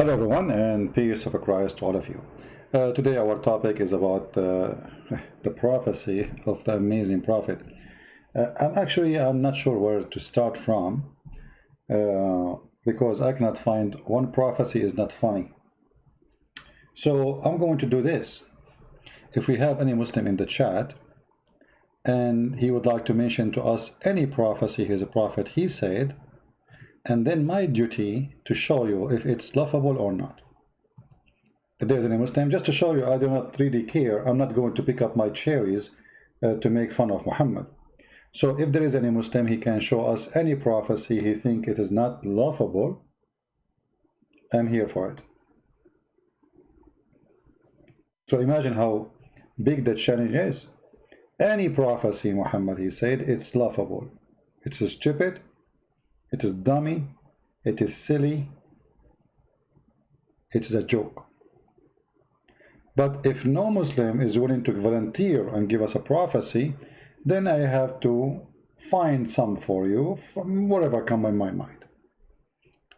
Hello everyone, and peace of Christ to all of you. Today our topic is about the prophecy of the amazing prophet. I'm not sure where to start from because I cannot find one prophecy is not funny. So I'm going to do this. If we have any Muslim in the chat and he would like to mention to us any prophecy he's a prophet he said, and then my duty to show you if it's laughable or not. If there's any Muslim, just to show you I do not really care, I'm not going to pick up my cherries to make fun of Muhammad. So if there is any Muslim, he can show us any prophecy he think it is not laughable. I'm here for it. So imagine how big the challenge is. Any prophecy Muhammad, he said, it's laughable. It's stupid. It is dummy, it is silly, it is a joke. But if no Muslim is willing to volunteer and give us a prophecy, then I have to find some for you from whatever come in my mind.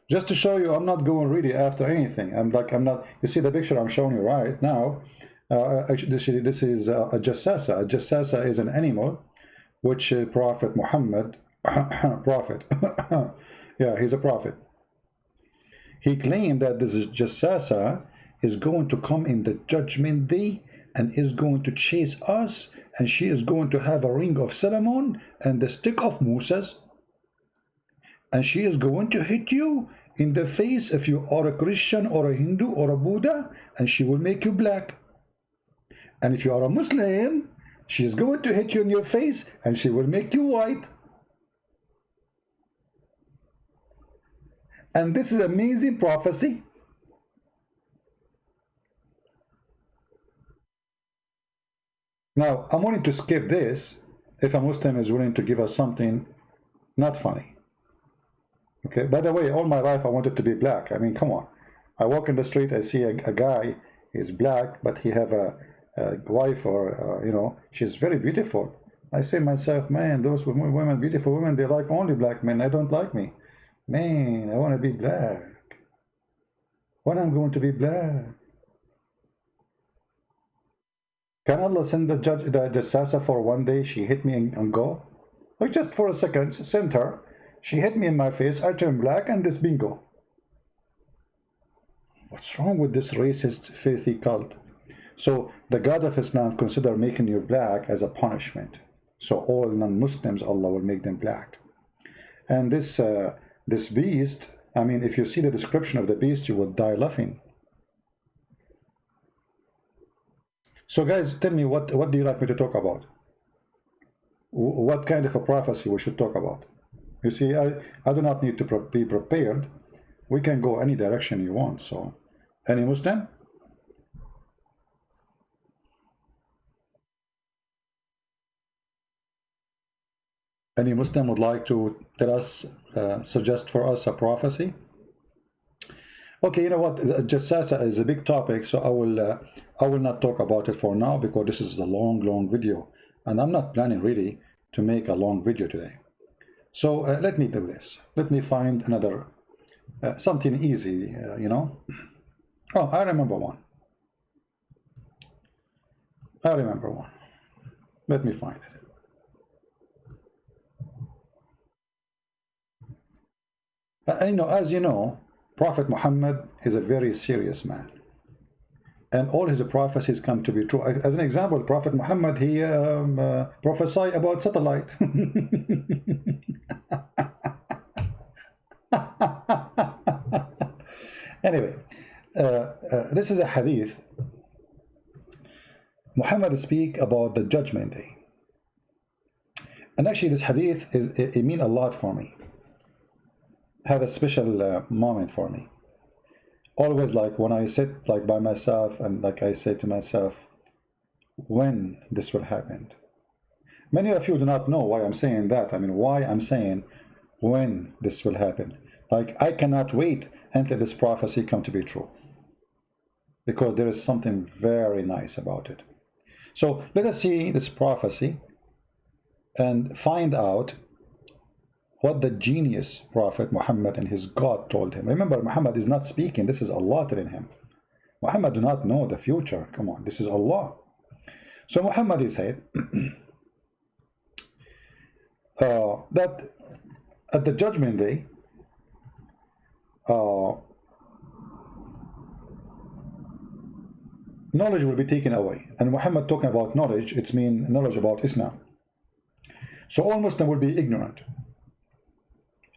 Just to show you, I'm not going really after anything. I'm not, you see the picture I'm showing you right now, actually this is a jassasa. A jassasa is an animal which Prophet Muhammad prophet yeah, he's a prophet. He claimed that this jassasa is going to come in the judgment day and is going to chase us, and she is going to have a ring of Solomon and the stick of Moses, and she is going to hit you in the face if you are a Christian or a Hindu or a Buddha, and she will make you black. And if you are a Muslim, she is going to hit you in your face and she will make you white. And this is amazing prophecy. Now, I'm willing to skip this if a Muslim is willing to give us something not funny. Okay, by the way, all my life I wanted to be black. I mean, come on. I walk in the street, I see a guy, he's black, but he have a wife or, you know, she's very beautiful. I say to myself, man, those women, beautiful women, they like only black men. They don't like me. Man, I want to be black. When I'm going to be black? Can Allah send the jassasa for one day? She hit me and go? Like just for a second, send her. She hit me in my face, I turn black, and this bingo. What's wrong with this racist, filthy cult? So the God of Islam consider making you black as a punishment. So all non-Muslims, Allah will make them black. And this beast, I mean, if you see the description of the beast, you will die laughing. So guys, tell me, what do you like me to talk about? What kind of a prophecy we should talk about? You see, I do not need to be prepared. We can go any direction you want. So, any Muslim? Any Muslim would like to tell us, suggest for us a prophecy? Okay, you know what? Jassasa is a big topic, so I will not talk about it for now because this is a long video, and I'm not planning really to make a long video today. So let me do this. Let me find another something easy, you know. Oh, I remember one. Let me find it. As you know, Prophet Muhammad is a very serious man, and all his prophecies come to be true. As an example, Prophet Muhammad, he prophesied about satellite. Anyway, this is a hadith. Muhammad speak about the judgment day, and actually this hadith it mean a lot for me. Have a special moment for me. Always, like when I sit like by myself and like I say to myself, when this will happen. Many of you do not know why I'm saying that. I mean, why I'm saying when this will happen. Like, I cannot wait until this prophecy come to be true, because there is something very nice about it. So let us see this prophecy and find out what the genius Prophet Muhammad and his God told him. Remember, Muhammad is not speaking. This is Allah telling him. Muhammad do not know the future. Come on, this is Allah. So Muhammad he said that at the judgment day, knowledge will be taken away. And Muhammad talking about knowledge, it's mean knowledge about Islam. So all Muslims will be ignorant.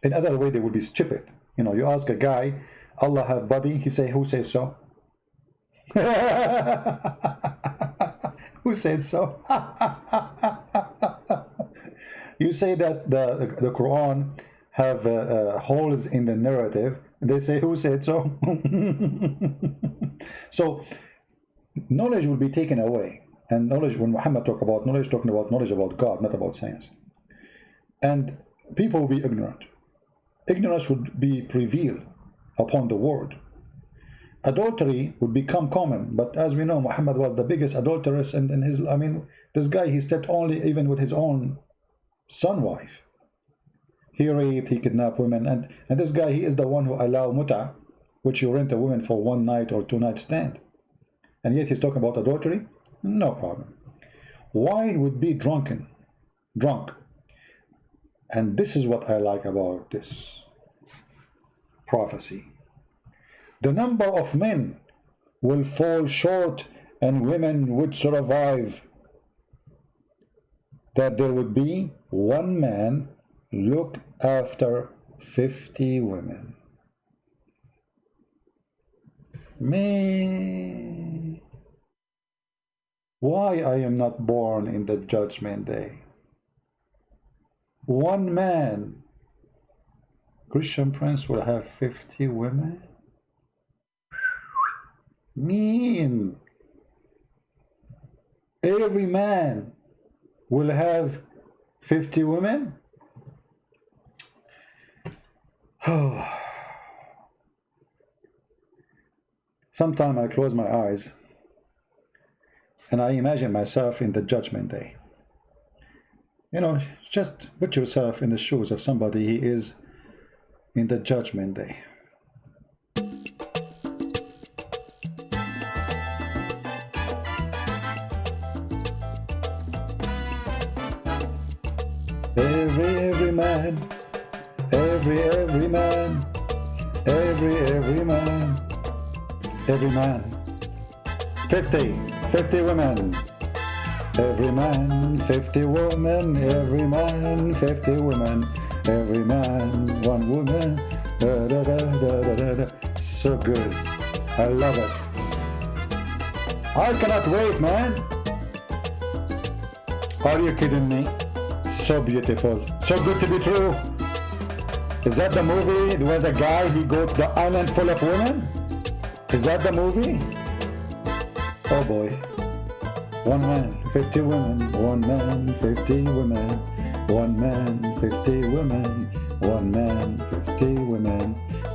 In other way, they will be stupid. You know, you ask a guy, Allah have body, he say, who says so? Who said so? You say that the Quran have holes in the narrative. They say, who said so? So knowledge will be taken away. And knowledge, when Muhammad talk about knowledge, talking about knowledge about God, not about science. And people will be ignorant. Ignorance would be prevailed upon the world. Adultery would become common, but as we know, Muhammad was the biggest adulteress, and his, I mean, this guy, he slept only even with his own son wife. He raped, he kidnapped women, and this guy, he is the one who allowed muta, which you rent a woman for 1 night or 2 night stand. And yet he's talking about adultery? No problem. Wine would be drunk. And this is what I like about this prophecy. The number of men will fall short and women would survive. That there would be 1 man look after 50 women. Me. Why I am not born in the judgment day? 1 man, Christian prince, will have 50 women? Mean. Every man will have 50 women? Sometimes I close my eyes and I imagine myself in the judgment day. You know, just put yourself in the shoes of somebody he is in the judgment day. Every man, every man, every man, 50 women. Every man, 50 women, every man, 50 women, every man, 1 woman. Da, da, da, da, da, da. So good. I love it. I cannot wait, man. Are you kidding me? So beautiful. So good to be true. Is that the movie where the guy, he goes to the island full of women? Is that the movie? Oh boy. 1 man, 50 women, 1 man, 50 women, 1 man, 50 women, 1 man, 50 women,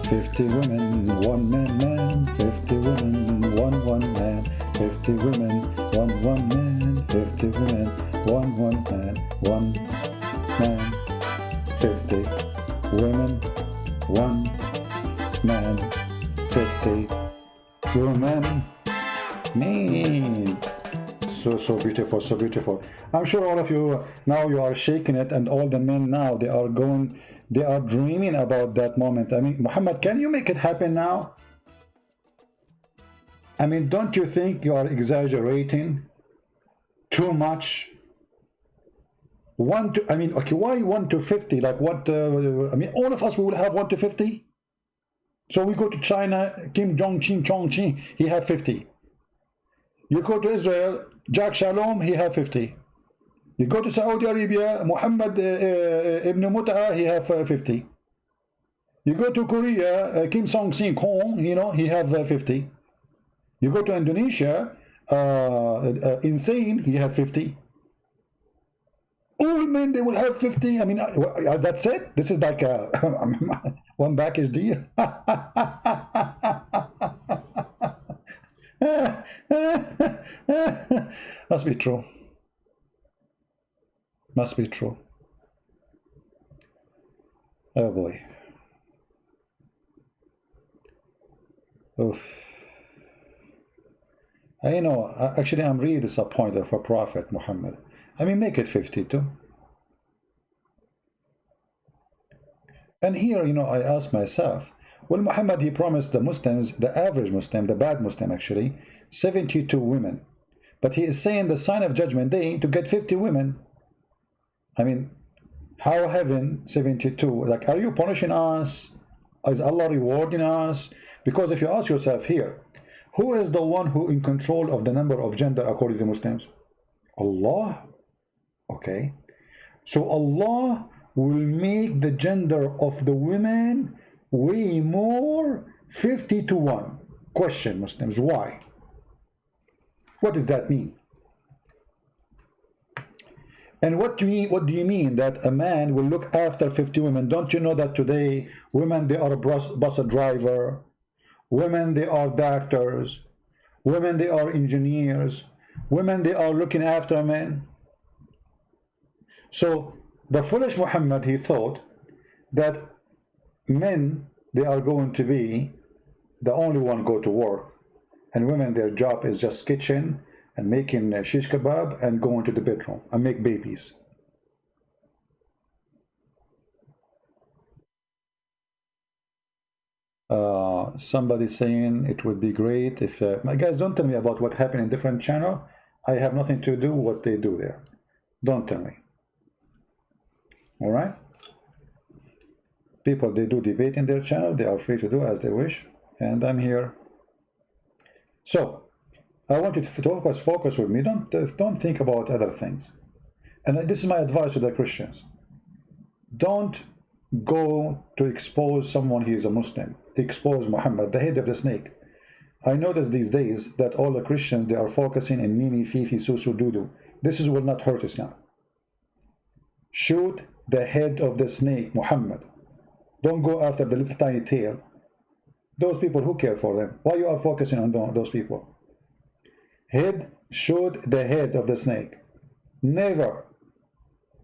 50 women, 1 man, 50 women, 1 man, 50 women, 1 man, 50 women, 1 man, 1 man, 50 women, 1 man, 50 women. Man. So beautiful, so beautiful. I'm sure all of you now, you are shaking it, and all the men now, they are dreaming about that moment. I mean, Muhammad, can you make it happen now? I mean, don't you think you are exaggerating too much? I mean, okay, why 1 to 50? Like what? I mean, all of us, we will have 1 to 50. So we go to China, Kim Jong-un, he have 50. You go to Israel, Jack Shalom, he have 50. You go to Saudi Arabia, Muhammad ibn Mut'a, he have 50. You go to Korea, Kim Song-sin Kong, you know, he have 50. You go to Indonesia, Insane, he have 50. All men, they will have 50. I mean, that's it. This is like a one package deal. Must be true. Must be true. Oh boy. Oof. I know, actually I'm really disappointed for Prophet Muhammad. I mean, make it 52. And here, you know, I ask myself, well, Muhammad, he promised the Muslims, the average Muslim, the bad Muslim actually, 72 women. But he is saying the sign of judgment day to get 50 women. I mean, how heaven 72? Like, are you punishing us? Is Allah rewarding us? Because if you ask yourself here, who is the one who in control of the number of gender according to Muslims? Allah. Okay. So Allah will make the gender of the women way more, 50 to 1. Question, Muslims, why? What does that mean? And what do you mean that a man will look after 50 women? Don't you know that today women, they are a bus driver, women, they are doctors, women, they are engineers, women, they are looking after men. So the foolish Muhammad, he thought that men, they are going to be the only one go to work, and women, their job is just kitchen and making shish kebab and going to the bedroom and make babies. Somebody saying it would be great if my guys, don't tell me about what happened in different channel. I have nothing to do with what they do there. Don't tell me. All right, people, they do debate in their channel, they are free to do as they wish, and I'm here. So I want you to focus with me. Don't think about other things. And this is my advice to the Christians. Don't go to expose someone he is a Muslim. Expose Muhammad, the head of the snake. I notice these days that all the Christians, they are focusing in Mimi, Fifi, Susu, Dudu. This will not hurt us now. Shoot the head of the snake, Muhammad. Don't go after the little tiny tail. Those people, who care for them? Why you are focusing on those people? Shoot the head of the snake. Never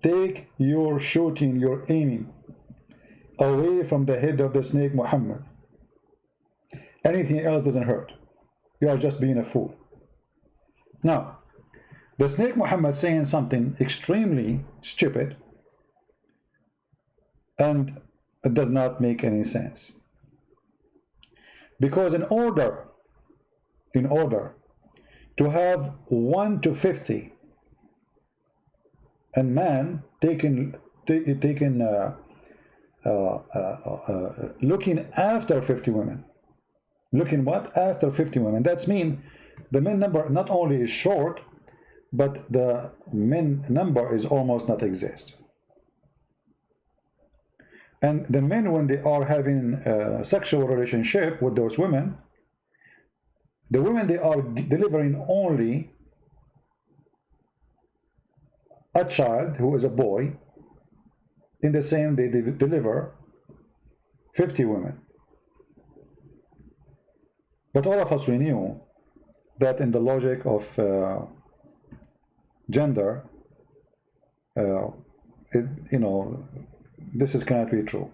take your shooting, your aiming away from the head of the snake, Muhammad. Anything else doesn't hurt. You are just being a fool. Now, the snake Muhammad saying something extremely stupid, and it does not make any sense. Because in order to have 1 to 50, and man looking after 50 women. Looking what? After 50 women. That's mean the men number not only is short, but the men number is almost not exist. And the men, when they are having a sexual relationship with those women, the women, they are delivering only a child who is a boy. In the same, they deliver 50 women. But all of us, we knew that in the logic of gender, this cannot be true.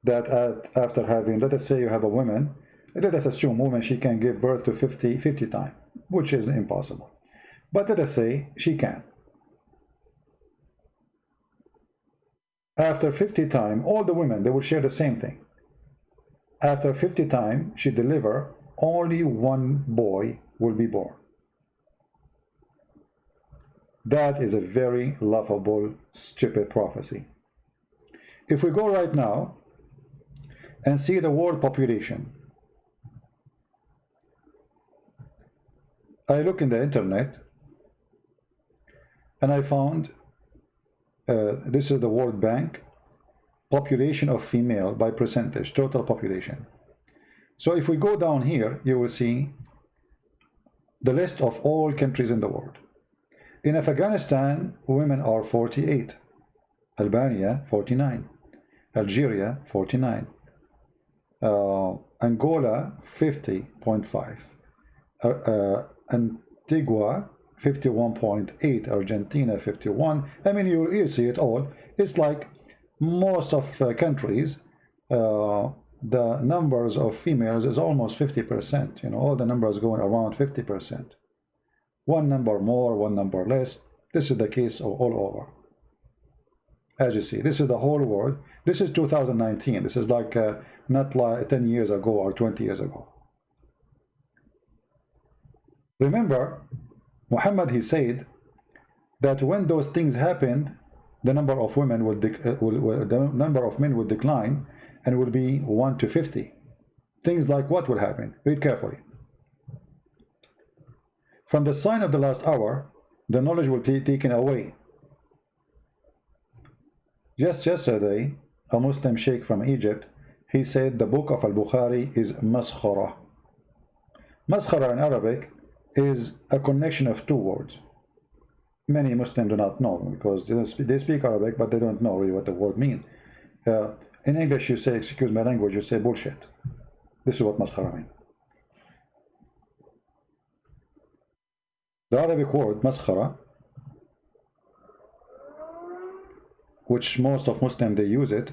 That after having, let us say you have a woman, let us assume woman, she can give birth to 50 times, which is impossible. But let us say she can. After 50 times, all the women, they will share the same thing. After 50 times, she deliver, only one boy will be born. That is a very laughable, stupid prophecy. If we go right now and see the world population, I look in the internet and I found this is the World Bank population of female by percentage, total population. So if we go down here, you will see the list of all countries in the world. In Afghanistan, women are 48, Albania 49, Algeria 49, Angola 50.5, Antigua 51.8, Argentina 51. I mean, you see it all. It's like most of countries, the numbers of females is almost 50%. You know, all the numbers going around 50%. One number more, one number less. This is the case all over. As you see, this is the whole world. This is 2019. This is like not like 10 years ago or 20 years ago. Remember, Muhammad, he said that when those things happened, the number of women the number of men will decline and will be 1 to 50. Things like what will happen? Read carefully. From the sign of the last hour, the knowledge will be taken away. Just yesterday, a Muslim sheikh from Egypt, he said the book of Al-Bukhari is maskhara. Maskhara in Arabic is a connection of two words. Many Muslims do not know because they speak Arabic, but they don't know really what the word means. In English, you say, excuse my language, you say bullshit. This is what maskhara means. The Arabic word maskhara, which most of Muslims, they use it,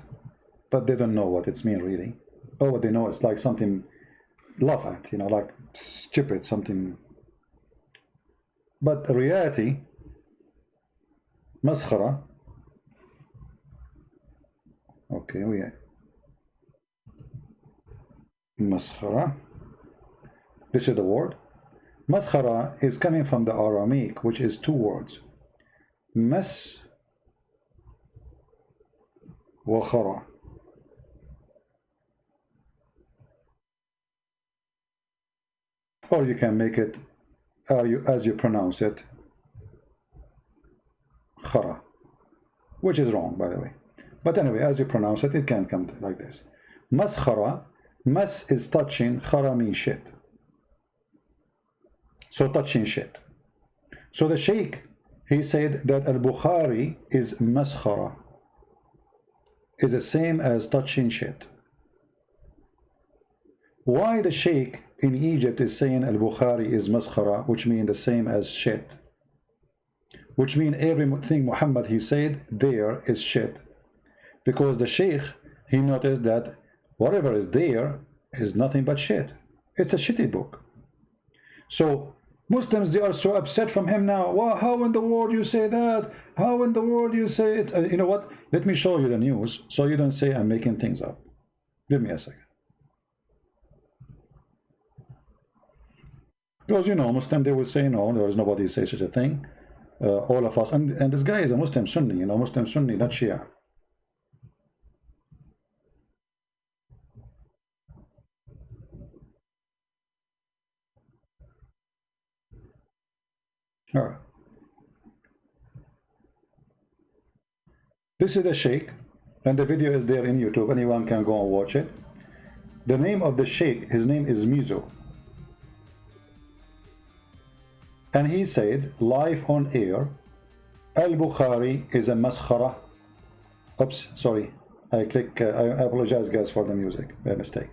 but they don't know what it's mean really. Or what they know, it's like something laugh at, you know, like stupid, something. But in reality, maskhara, okay, maskhara, this is the word. Maskhara is coming from the Aramaic, which is two words. Mas wa khara. Or you can make it as you pronounce it, khara, which is wrong, by the way. But anyway, as you pronounce it, it can come like this. Maskhara, mas is touching, khara means shit. So touching shit. So the sheikh, he said that Al-Bukhari is maskhara, is the same as touching shit. Why the sheikh in Egypt is saying Al-Bukhari is maskhara, which means the same as shit? Which means everything Muhammad, he said, there is shit. Because the sheikh, he noticed that whatever is there is nothing but shit. It's a shitty book. So Muslims, they are so upset from him now. Well, how in the world you say that? How in the world you say it? You know what? Let me show you the news so you don't say I'm making things up. Give me a second. Because, you know, Muslim, they will say, no, there is nobody say such a thing. All of us. And this guy is a Muslim Sunni, you know, Muslim Sunni, not Shia. All right. This is the sheikh, and the video is there in YouTube. Anyone can go and watch it. The name of the sheikh, his name is Mizo. And he said, live on air, Al-Bukhari is a maskhara. Oops, sorry. I apologize, guys, for the music. By mistake.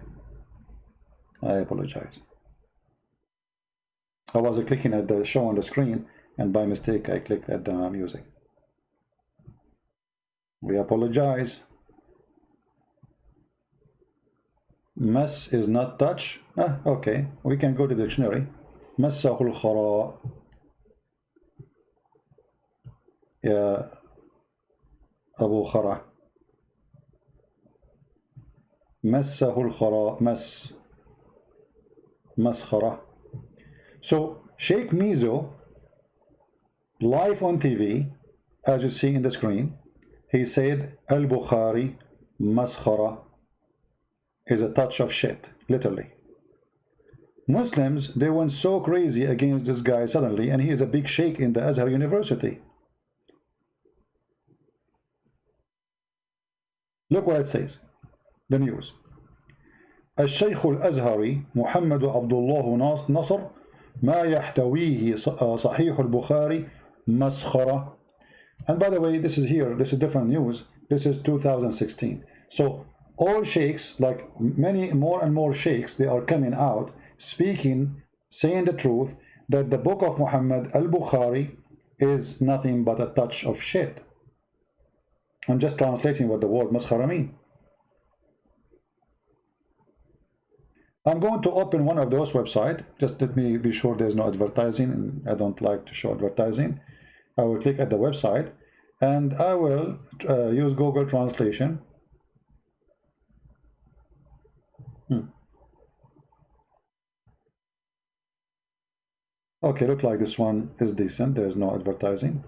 I apologize. I was clicking at the show on the screen, and by mistake, I clicked at the music. We apologize. Mas is not touch. Okay, we can go to the dictionary. مسه الخراء يا أبو خرا. مسه الخراء مسخرة. So Sheikh Mizo, live on TV, as you see in the screen, he said Al-Bukhari maskhara is a touch of shit, literally. Muslims, they went so crazy against this guy suddenly, and he is a big sheikh in the Azhar University. Look what it says, the news. الشيخ الأزهري محمد عبد الله نصر ما يحتويه صحيح البخاري مسخرة. And by the way, this is here, this is different news. This is 2016. So all sheikhs, like many more and more sheikhs, they are coming out speaking, saying the truth, that the book of Muhammad, Al-Bukhari, is nothing but a touch of shit. I'm just translating what the word maskhara mean. I'm going to open one of those websites. Just let me be sure there's no advertising, and I don't like to show advertising. I will click at the website, and I will use Google Translation. Okay, look like this one is decent. There's no advertising.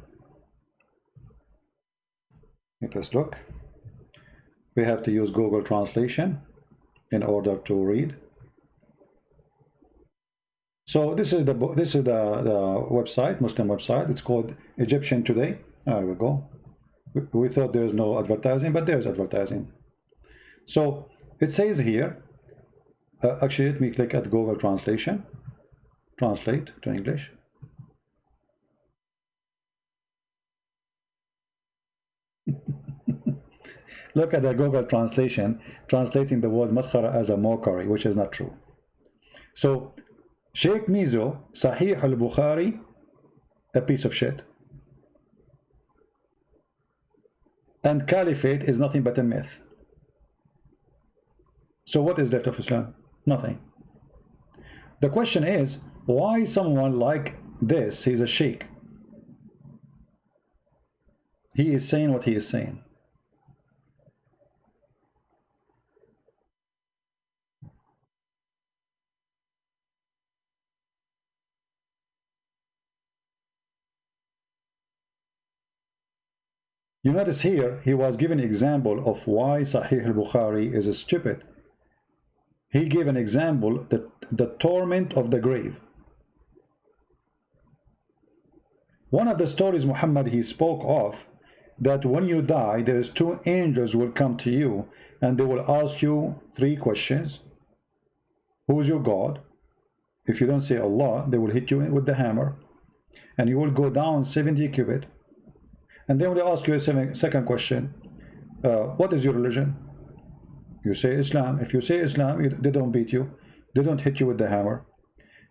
Let us look. We have to use Google Translation in order to read. So this is the website, Muslim website. It's called Egyptian Today. There we go. We thought there's no advertising, but there's advertising. So it says here, actually let me click at Google Translation, translate to English. Look at the Google Translation, translating the word maskhara as a mockery, which is not true. So Sheikh Mizo, Sahih al-Bukhari, a piece of shit. And caliphate is nothing but a myth. So what is left of Islam? Nothing. The question is, why someone like this, he's a sheikh, he is saying what he is saying. You notice here, he was given an example of why Sahih al-Bukhari is stupid. He gave an example, that the torment of the grave. One of the stories Muhammad he spoke of, that when you die, there is two angels will come to you and they will ask you three questions. Who is your God? If you don't say Allah, they will hit you with the hammer and you will go down 70 cubit. And then they ask you a second question, what is your religion? You say Islam. If you say Islam, they don't beat you, they don't hit you with the hammer.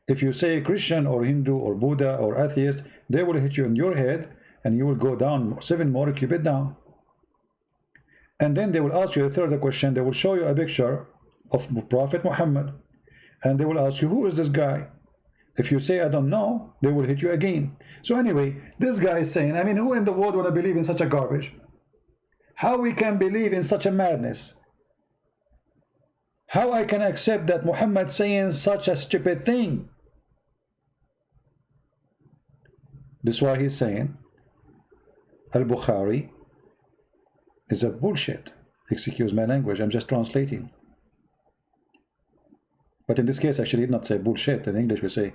If you say Christian or Hindu or Buddha or atheist, they will hit you in your head and you will go down 7 more cubit down. And then they will ask you a third question. They will show you a picture of Prophet Muhammad and they will ask you, who is this guy? If you say I don't know, they will hit you again. So anyway, this guy is saying, I mean, who in the world would believe in such a garbage? How we can believe in such a madness? How I can accept that Muhammad saying such a stupid thing? This is why he's saying Al-Bukhari is a bullshit. Excuse my language, I'm just translating. But in this case, actually, he did not say bullshit. In English, we say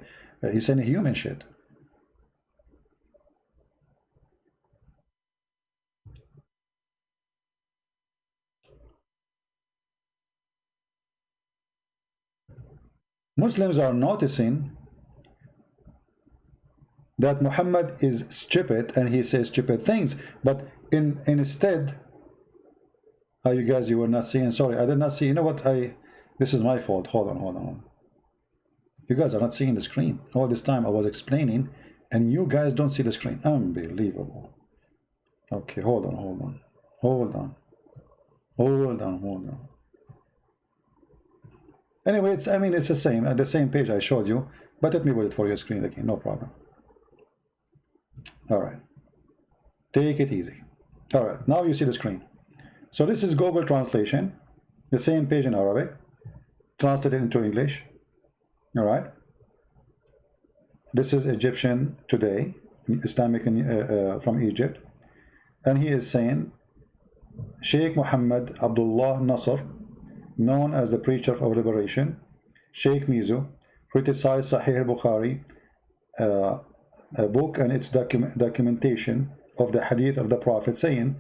he's saying human shit. Muslims are noticing that Muhammad is stupid and he says stupid things, but instead, you guys, you were not seeing. Sorry, I did not see. You know what? This is my fault. Hold on. You guys are not seeing the screen. All this time I was explaining and you guys don't see the screen. Unbelievable. Okay, hold on. Anyway, it's the same at the same page I showed you, but let me wait for your screen again, no problem. All right, take it easy. All right, now you see the screen. So this is Google Translation, the same page in Arabic, translated into English. All right, this is Egyptian Today, Islamic from Egypt, and he is saying Sheikh Muhammad Abdullah Nasr, known as the preacher of liberation, Sheikh Mizo, criticized Sahih al-Bukhari, a book and its documentation of the hadith of the Prophet, saying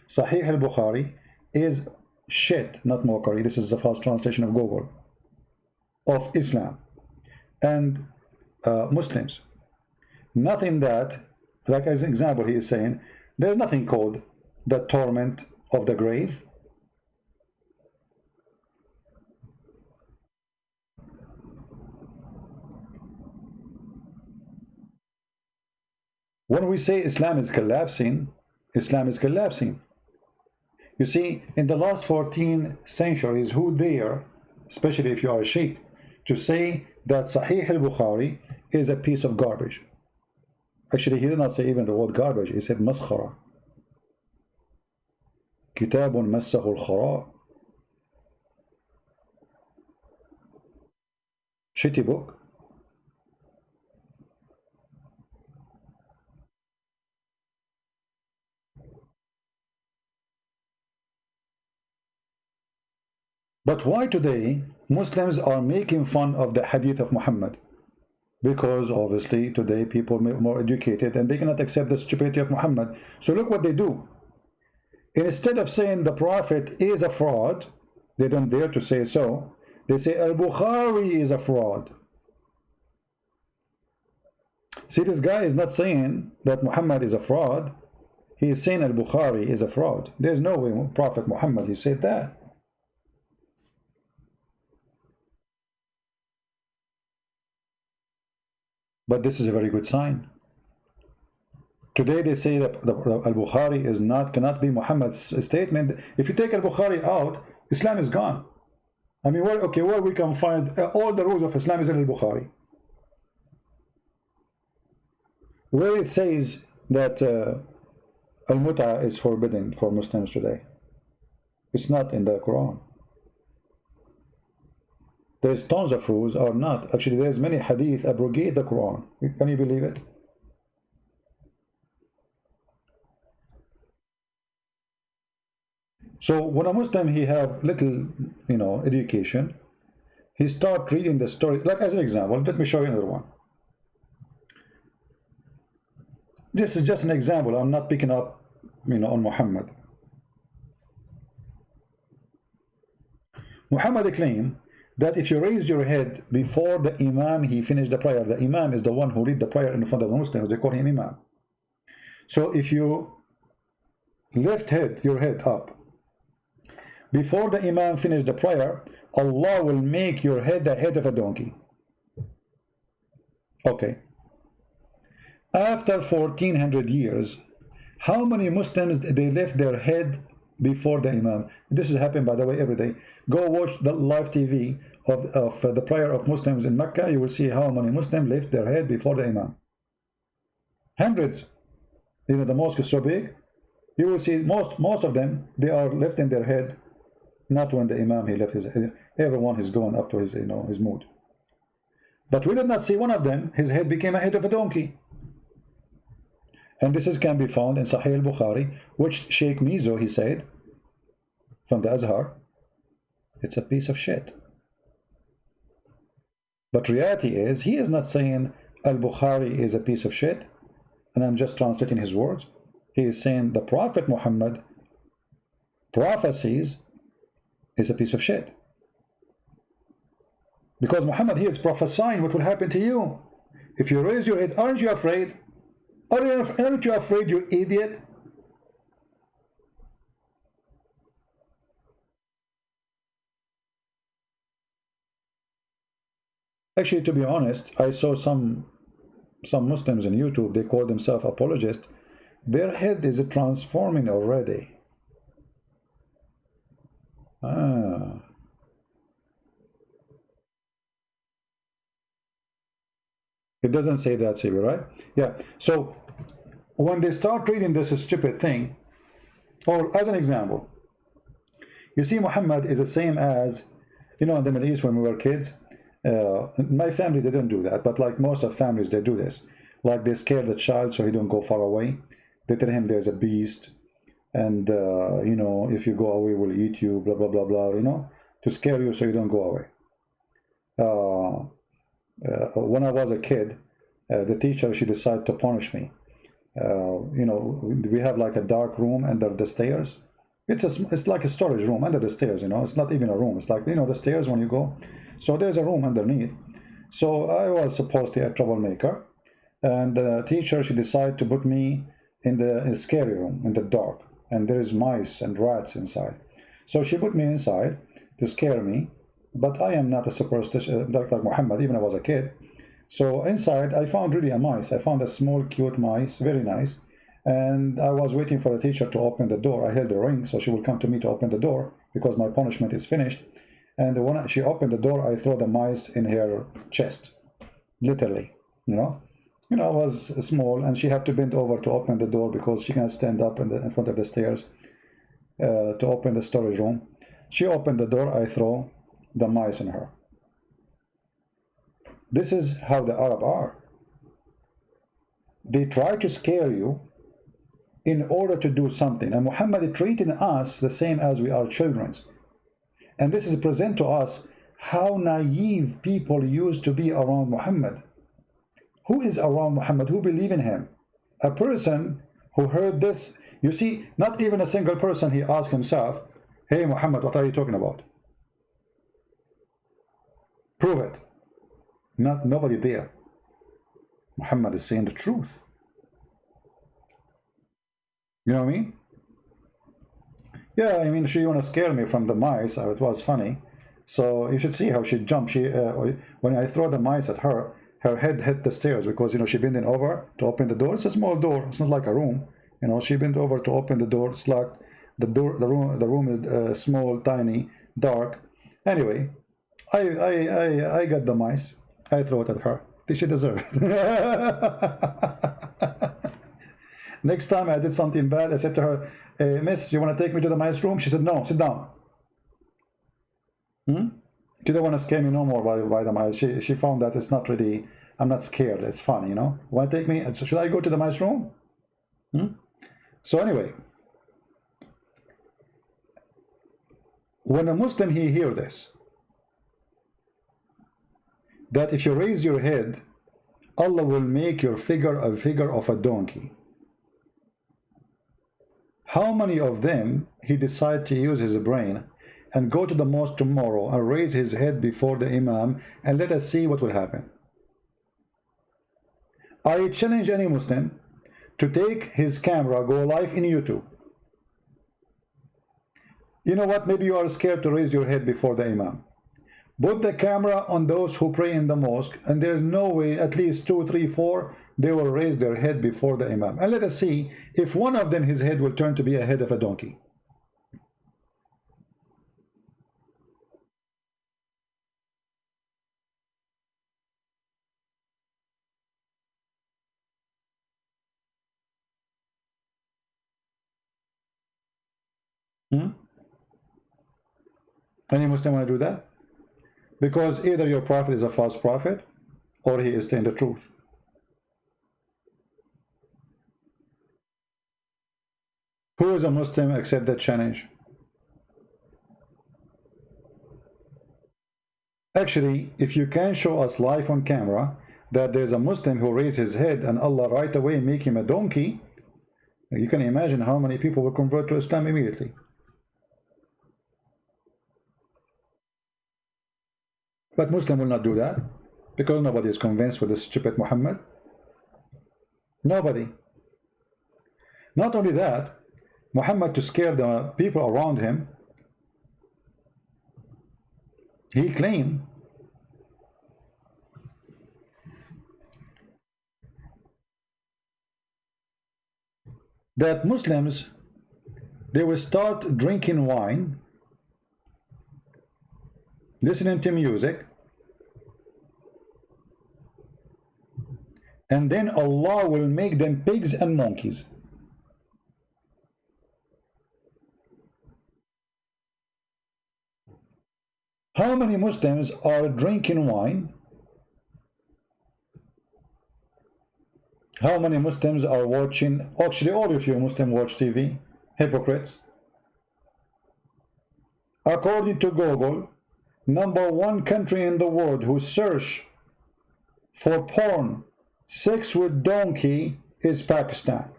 Sahih al-Bukhari is shit, not mockery. This is the first translation of Google, of Islam and Muslims. Nothing that, like as an example, he is saying there's nothing called the torment of the grave. When we say Islam is collapsing, Islam is collapsing. You see, in the last 14 centuries, who dare, especially if you are a sheikh, to say that Sahih al-Bukhari is a piece of garbage? Actually, he did not say even the word garbage. He said maskhara. Kitabun massahu al-khara. Shitty book. But why today Muslims are making fun of the hadith of Muhammad? Because obviously today people are more educated and they cannot accept the stupidity of Muhammad. So look what they do. Instead of saying the Prophet is a fraud, they don't dare to say so. They say al-Bukhari is a fraud. See, this guy is not saying that Muhammad is a fraud. He is saying al-Bukhari is a fraud. There's no way Prophet Muhammad he said that. But this is a very good sign. Today they say that al-Bukhari is cannot be Muhammad's statement. If you take al-Bukhari out, Islam is gone. I mean, where we can find all the rules of Islam is in al-Bukhari. Where it says that al-Mut'a is forbidden for Muslims today. It's not in the Quran. There's tons of rules or not. Actually, there's many hadith abrogate the Quran. Can you believe it? So when a Muslim he have little, education, he start reading the story. Like as an example, let me show you another one. This is just an example. I'm not picking up, on Muhammad. Muhammad claimed that if you raise your head before the Imam, he finished the prayer. The Imam is the one who lead the prayer in front of the Muslims. They call him Imam. So if you lift your head up before the Imam finished the prayer, Allah will make your head the head of a donkey. Okay. After 1400 years, how many Muslims they lift their head before the Imam? This is happening, by the way, every day. Go watch the live TV of the prayer of Muslims in Mecca. You will see how many Muslims lift their head before the Imam. Hundreds. The mosque is so big. You will see most of them, they are lifting their head, not when the Imam he left his head. Everyone is going up to his his mood. But we did not see one of them. His head became a head of a donkey. And this can be found in Sahih al-Bukhari, which Sheikh Mizo, he said, from the Azhar, it's a piece of shit. But reality is, he is not saying al-Bukhari is a piece of shit, and I'm just translating his words. He is saying the Prophet Muhammad, prophecies, is a piece of shit. Because Muhammad, he is prophesying what will happen to you. If you raise your head, aren't you afraid? Aren't you afraid, you idiot? Actually, to be honest, I saw some Muslims on YouTube, they call themselves apologists. Their head is transforming already. It doesn't say that, Sibi, right? Yeah. So when they start reading this stupid thing, or as an example, you see Muhammad is the same as, in the Middle East when we were kids. My family, they don't do that, but like most of families, they do this. Like they scare the child so he don't go far away. They tell him there's a beast, and if you go away, we'll eat you, blah, blah, blah, blah, to scare you so you don't go away. When I was a kid, the teacher, she decided to punish me. We have like a dark room under the stairs. It's like a storage room under the stairs, it's not even a room. It's like, the stairs when you go. So there's a room underneath. So I was supposedly a troublemaker. And the teacher, she decided to put me in the scary room, in the dark. And there is mice and rats inside. So she put me inside to scare me. But I am not a superstitious like Muhammad, even when I was a kid. So inside, I found really a mice. I found a small, cute mice, very nice. And I was waiting for the teacher to open the door. I held the ring so she will come to me to open the door because my punishment is finished. And when she opened the door, I threw the mice in her chest, literally. It was small, and she had to bend over to open the door because she can't stand up in front of the stairs to open the storage room. She opened the door. I throw the mice in her. This is how the Arab are. They try to scare you in order to do something. And Muhammad treating us the same as we are children. And this is present to us how naive people used to be around Muhammad. Who is around Muhammad? Who believe in him? A person who heard this, you see, not even a single person, he asked himself, hey Muhammad, what are you talking about? Prove it. Nobody there. Muhammad is saying the truth. You know what I mean? Yeah, I mean, she want to scare me from the mice. It was funny. So you should see how she jumped. When I throw the mice at her, her head hit the stairs because, she bending over to open the door. It's a small door. It's not like a room. She bent over to open the door. It's like the room is small, tiny, dark. Anyway, I got the mice. I throw it at her. She deserve it. Next time I did something bad, I said to her, hey, miss, you want to take me to the mice room? She said, no, sit down. She don't want to scare me no more by the mice. She found that it's not really, I'm not scared. It's fun, Want to take me? Should I go to the mice room? So anyway, when a Muslim, he hear this, that if you raise your head, Allah will make your figure a figure of a donkey. How many of them he decide to use his brain and go to the mosque tomorrow and raise his head before the Imam and let us see what will happen? I challenge any Muslim to take his camera, go live in YouTube. You know what? Maybe you are scared to raise your head before the Imam. Put the camera on those who pray in the mosque, and there's no way, at least 2, 3, 4, they will raise their head before the Imam. And let us see if one of them, his head will turn to be a head of a donkey. Any Muslim want to do that? Because either your prophet is a false prophet or he is telling the truth. Who is a Muslim accept that challenge? Actually, if you can show us live on camera that there's a Muslim who raised his head and Allah right away make him a donkey, you can imagine how many people will convert to Islam immediately. But Muslim will not do that because nobody is convinced with this stupid Muhammad. Nobody. Not only that, Muhammad, to scare the people around him, he claimed that Muslims, they will start drinking wine, listening to music, and then Allah will make them pigs and monkeys. How many Muslims are drinking wine? How many Muslims are watching? Actually, all of you Muslims watch TV. Hypocrites. According to Google, #1 country in the world who search for porn, sex with donkey, is Pakistan.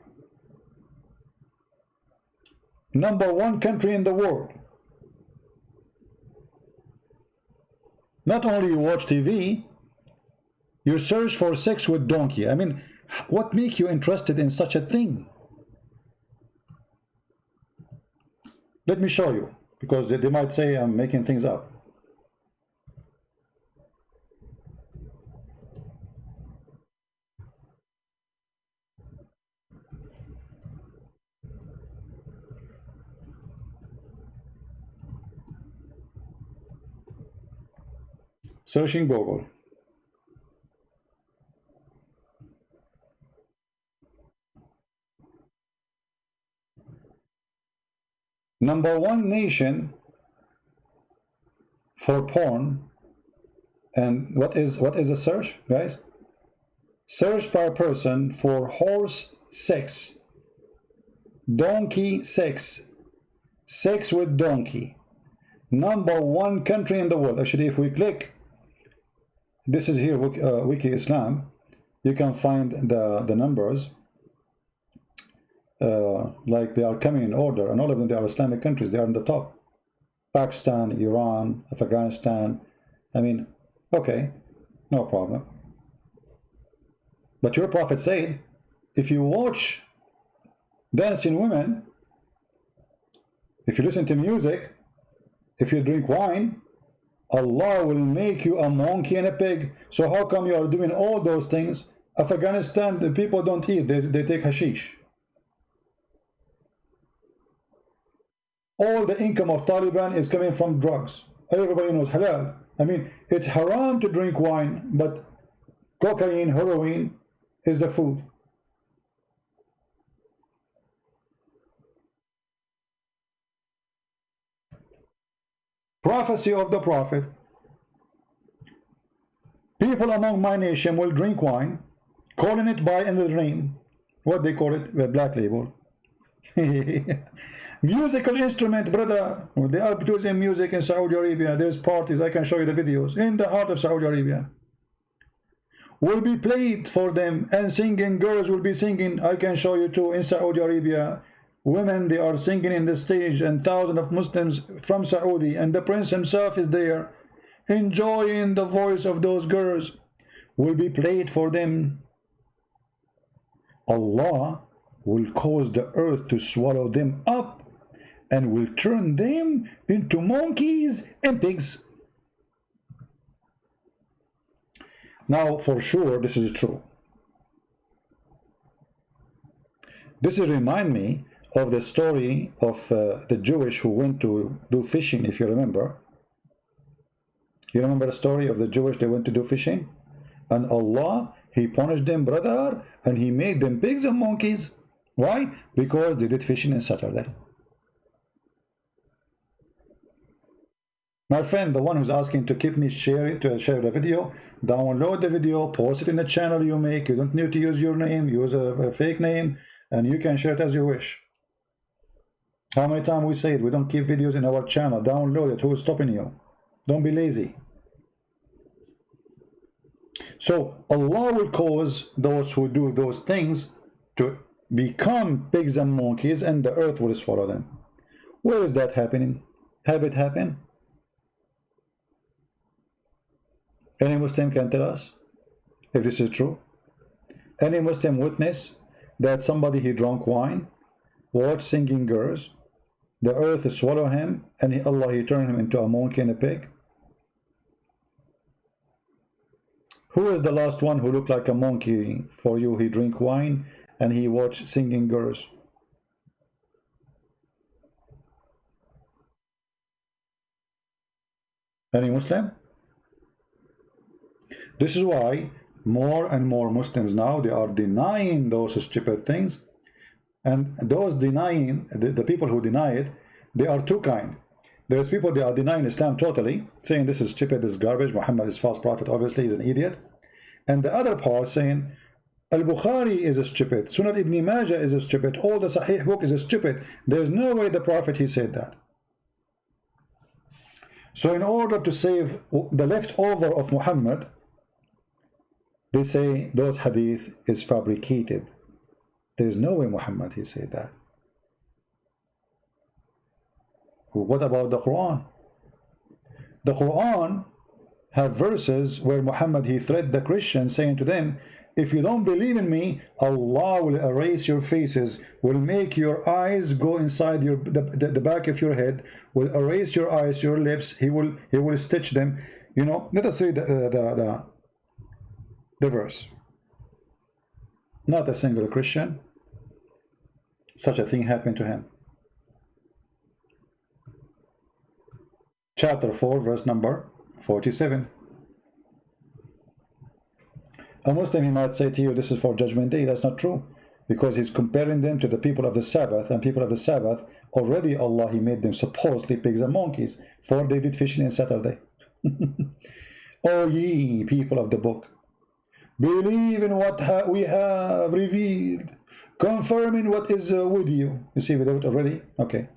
#1 country in the world. Not only you watch TV, you search for sex with donkey. I mean, what makes you interested in such a thing? Let me show you, because they might say I'm making things up. Searching Google. #1 nation for porn. And what is a search, guys? Search by person for horse sex, donkey sex, sex with donkey. #1 country in the world. Actually, if we click, this is here, Wiki Islam, you can find the numbers, like they are coming in order, and all of them, they are Islamic countries. They are in the top. Pakistan, Iran, Afghanistan. I mean, okay, no problem. But your prophet said, if you watch dancing women, if you listen to music, if you drink wine, Allah will make you a monkey and a pig. So how come you are doing all those things? Afghanistan, the people don't eat, they take hashish. All the income of Taliban is coming from drugs. Everybody knows halal. I mean, it's haram to drink wine, but cocaine, heroin is the food. Prophecy of the prophet. People among my nation will drink wine, calling it by another name. What they call it? The black label. Musical instrument, brother. They are producing music in Saudi Arabia. There's parties. I can show you the videos in the heart of Saudi Arabia. Will be played for them, and singing girls will be singing. I can show you too in Saudi Arabia. Women, they are singing in the stage, and thousands of Muslims from Saudi, and the prince himself is there, enjoying the voice of those girls. Will be played for them. Allah will cause the earth to swallow them up, and will turn them into monkeys and pigs. Now, for sure, this is true. This is remind me of the story of the Jewish who went to do fishing, if you remember. You remember the story of the Jewish, they went to do fishing? And Allah, He punished them, brother, and He made them pigs and monkeys. Why? Because they did fishing on Saturday. My friend, the one who's asking to keep me share the video, download the video, post it in the channel you make. You don't need to use your name, use a fake name, and you can share it as you wish. How many times we say it? We don't keep videos in our channel. Download it. Who is stopping you? Don't be lazy. So Allah will cause those who do those things to become pigs and monkeys, and the earth will swallow them. Where is that happening? Have it happen? Any Muslim can tell us if this is true? Any Muslim witness that somebody he drank wine, watched singing girls, the earth swallow him, and Allah he turned him into a monkey and a pig? Who is the last one who looked like a monkey for you? He drink wine and he watched singing girls. Any Muslim? This is why more and more Muslims now, they are denying those stupid things. And those denying, the people who deny it, they are two kind. There's people, they are denying Islam totally, saying this is stupid, this is garbage, Muhammad is false prophet, obviously he's an idiot. And the other part saying Al-Bukhari is a stupid, Sunan Ibn Majah is a stupid, all the Sahih book is a stupid. There's no way the prophet he said that. So in order to save the leftover of Muhammad, they say those hadith is fabricated. There's no way Muhammad he said that. What about the Quran? The Quran have verses where Muhammad he threatened the Christians, saying to them, if you don't believe in me, Allah will erase your faces, will make your eyes go inside the back of your head, will erase your eyes, your lips, he will stitch them. You know, let us read the verse. Not a single Christian such a thing happened to him. Chapter 4, verse number 47. A Muslim, he might say to you, this is for Judgment Day. That's not true, because he's comparing them to the people of the Sabbath, and people of the Sabbath, already Allah, he made them supposedly pigs and monkeys, for they did fishing on Saturday. O ye people of the book, believe in what we have revealed, confirming what is with you. You see with it already? Okay.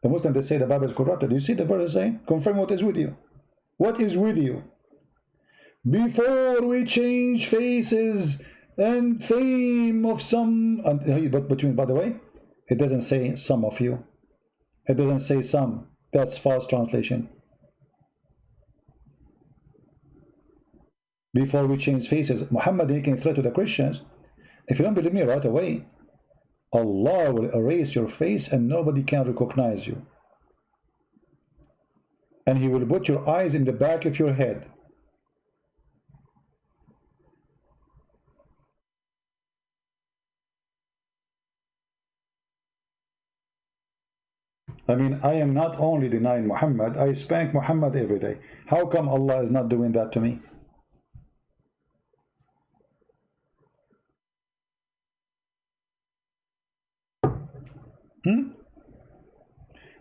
The Muslims, they say the Bible is corrupted. You see the verse saying, confirm what is with you. What is with you? Before we change faces and fame of some, but by the way, it doesn't say some of you. It doesn't say some. That's false translation. Before we change faces, Muhammad, he can threat to the Christians. If you don't believe me right away, Allah will erase your face and nobody can recognize you. And he will put your eyes in the back of your head. I mean, I am not only denying Muhammad, I spank Muhammad every day. How come Allah is not doing that to me?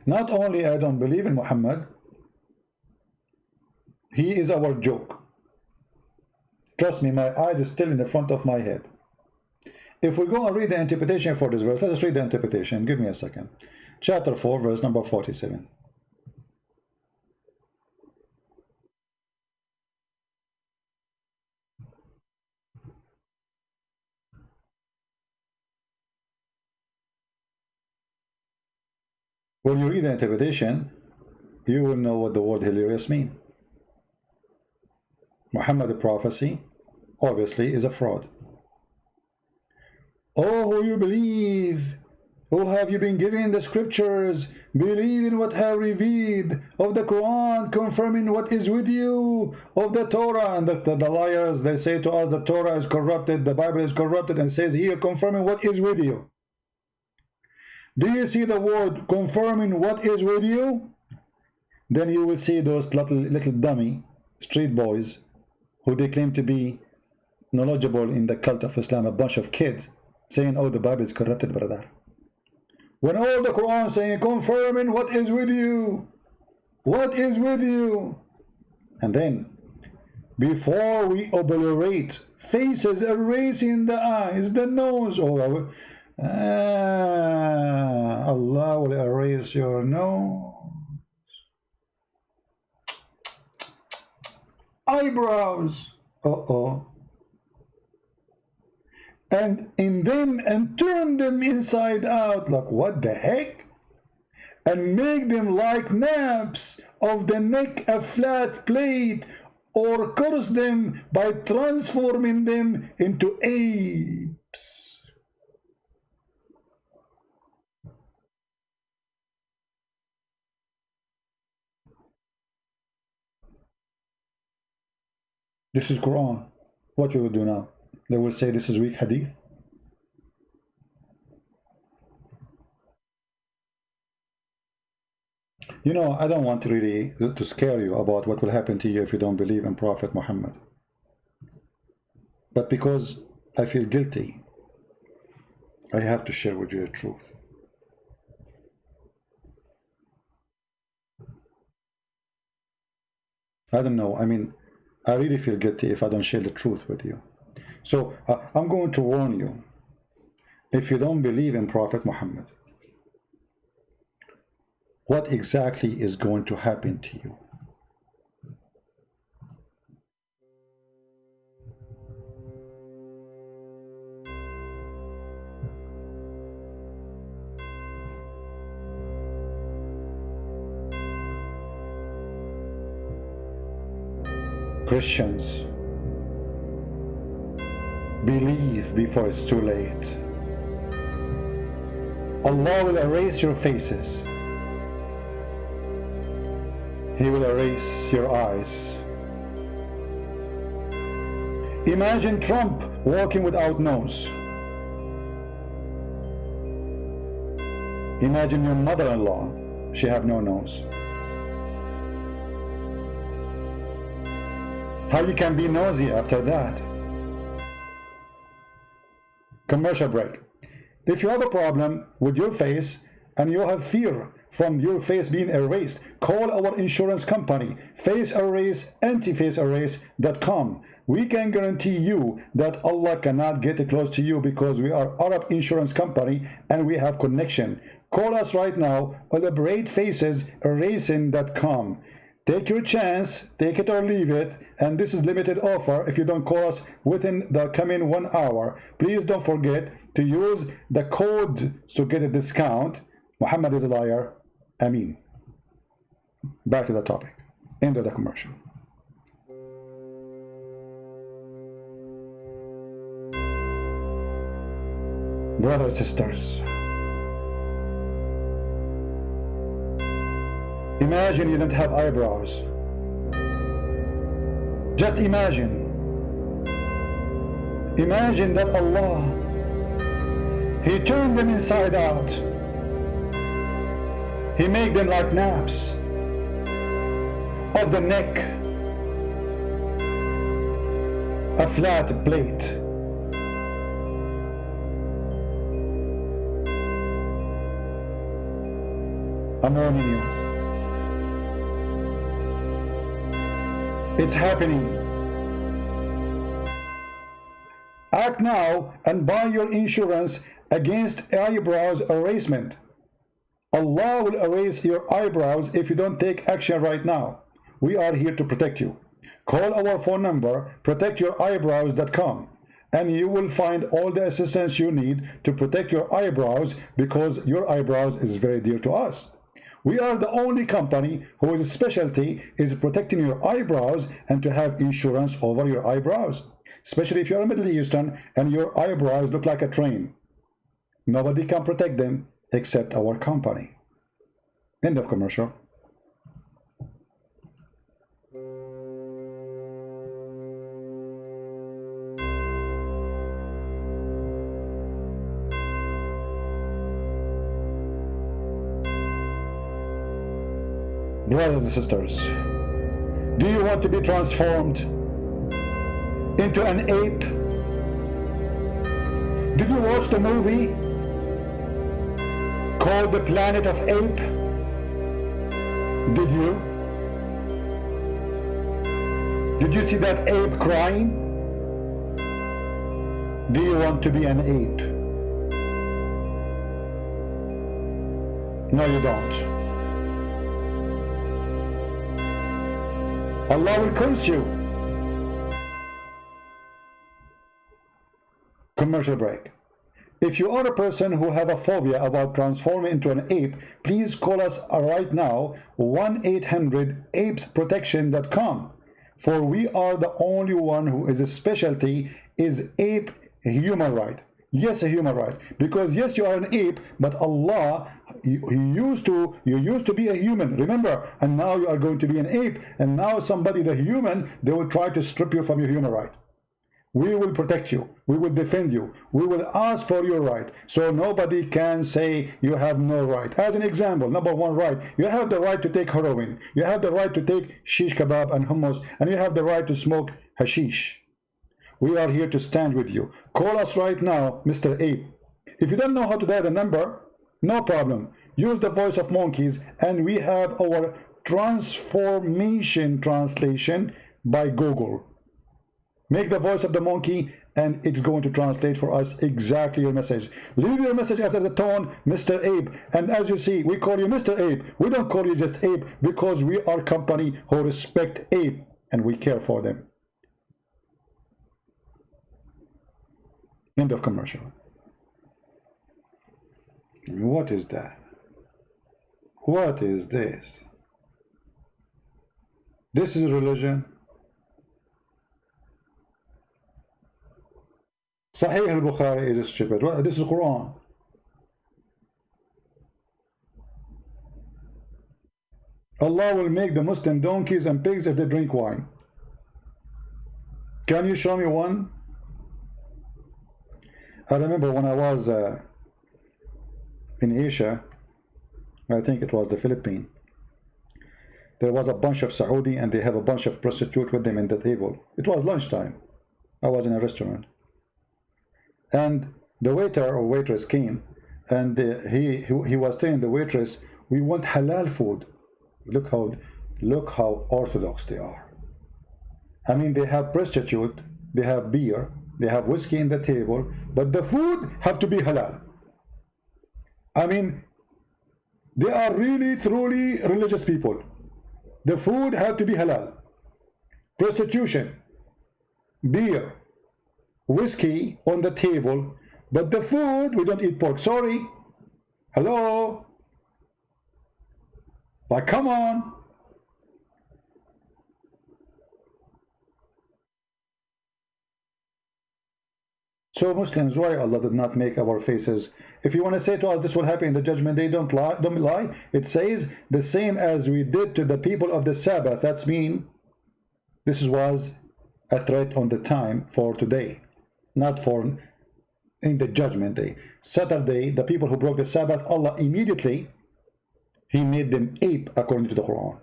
Not only I don't believe in Muhammad, he is our joke. Trust me, my eyes is still in the front of my head. If we go and read the interpretation for this verse, let us read the interpretation. Give me a second. Chapter 4, verse number 47. When you read the interpretation, you will know what the word hilarious means. Muhammad, the prophecy, obviously is a fraud. Oh, who you believe, who have you been given the scriptures, believe in what have revealed of the Quran, confirming what is with you of the Torah. And the liars, they say to us the Torah is corrupted, the Bible is corrupted, and says here confirming what is with you. Do you see the word confirming what is with you? Then you will see those little dummy street boys who they claim to be knowledgeable in the cult of Islam, a bunch of kids saying, oh, the Bible is corrupted, brother. When all the Quran saying confirming what is with you, what is with you. And then before we obliterate faces, erasing the eyes, the nose, Allah will erase your nose, eyebrows, and in them and turn them inside out, like what the heck, and make them like naps of the neck, a flat plate, or curse them by transforming them into apes. This is Quran. What we will do now? They will say this is weak hadith. You know, I don't want really to scare you about what will happen to you if you don't believe in Prophet Muhammad. But because I feel guilty, I have to share with you the truth. I don't know. I mean, I really feel guilty if I don't share the truth with you. So I'm going to warn you, if you don't believe in Prophet Muhammad, what exactly is going to happen to you? Christians, believe before it's too late. Allah will erase your faces. He will erase your eyes. Imagine Trump walking without nose. Imagine your mother-in-law, she have no nose. How you can be nosy after that? Commercial break. If you have a problem with your face and you have fear from your face being erased, call our insurance company, Face Erase, antifaceerase.com. We can guarantee you that Allah cannot get close to you because we are Arab insurance company and we have connection. Call us right now, elaboratefaceserasing.com. Take your chance, take it or leave it, and this is limited offer if you don't call us within the coming 1 hour. Please don't forget to use the code to get a discount. Muhammad is a liar. Ameen. Back to the topic. End of the commercial. Brothers, sisters, imagine you don't have eyebrows. Just imagine. Imagine that Allah, He turned them inside out. He made them like naps of the neck, a flat plate. I'm warning you. It's happening. Act now and buy your insurance against eyebrows erasement. Allah will erase your eyebrows if you don't take action right now. We are here to protect you. Call our phone number, protectyoureyebrows.com, and you will find all the assistance you need to protect your eyebrows, because your eyebrows is very dear to us. We are the only company whose specialty is protecting your eyebrows and to have insurance over your eyebrows, especially if you're a Middle Eastern and your eyebrows look like a train. Nobody can protect them except our company. End of commercial. Brothers and sisters, do you want to be transformed into an ape? Did you watch the movie called The Planet of Ape? Did you? Did you see that ape crying? Do you want to be an ape? No, you don't. Allah will curse you. Commercial break. If you are a person who have a phobia about transforming into an ape, please call us right now, 1-800-APESProtection.com, for we are the only one who is a specialty is ape human right. Yes, a human right, because yes, you are an ape, but Allah, you used to be a human, remember, and now you are going to be an ape, and now somebody, the human, they will try to strip you from your human right. We will protect you, we will defend you, we will ask for your right, so nobody can say you have no right. As an example, number one right, you have the right to take heroin, you have the right to take shish kebab and hummus, and you have the right to smoke hashish. We are here to stand with you. Call us right now, Mr. Ape. If you don't know how to dial the number, no problem. Use the voice of monkeys, and we have our transformation translation by Google. Make the voice of the monkey, and it's going to translate for us exactly your message. Leave your message after the tone, Mr. Ape. And as you see, we call you Mr. Ape. We don't call you just Ape, because we are a company who respect ape, and we care for them. End of commercial. What is that? What is this? This is religion. Sahih al-Bukhari is stupid. Well, this is Quran. Allah will make the Muslim donkeys and pigs if they drink wine. Can you show me one? I remember when I was in Asia, I think it was the Philippines, there was a bunch of Saudi and they have a bunch of prostitutes with them in the table. It was lunchtime. I was in a restaurant. And the waiter or waitress came, and he was telling the waitress, we want halal food. Look how orthodox they are. I mean, they have prostitute, they have beer, they have whiskey in the table, but the food have to be halal. I mean, they are really truly religious people. The food have to be halal. Prostitution, beer, whiskey on the table, but the food, we don't eat pork. Sorry. Hello? Like, come on. So Muslims, why Allah did not make our faces? If you want to say to us this will happen in the judgment day, don't lie. It says the same as we did to the people of the Sabbath. That's mean this was a threat on the time for today, not for in the judgment day. Saturday, the people who broke the Sabbath, Allah immediately, he made them ape according to the Quran.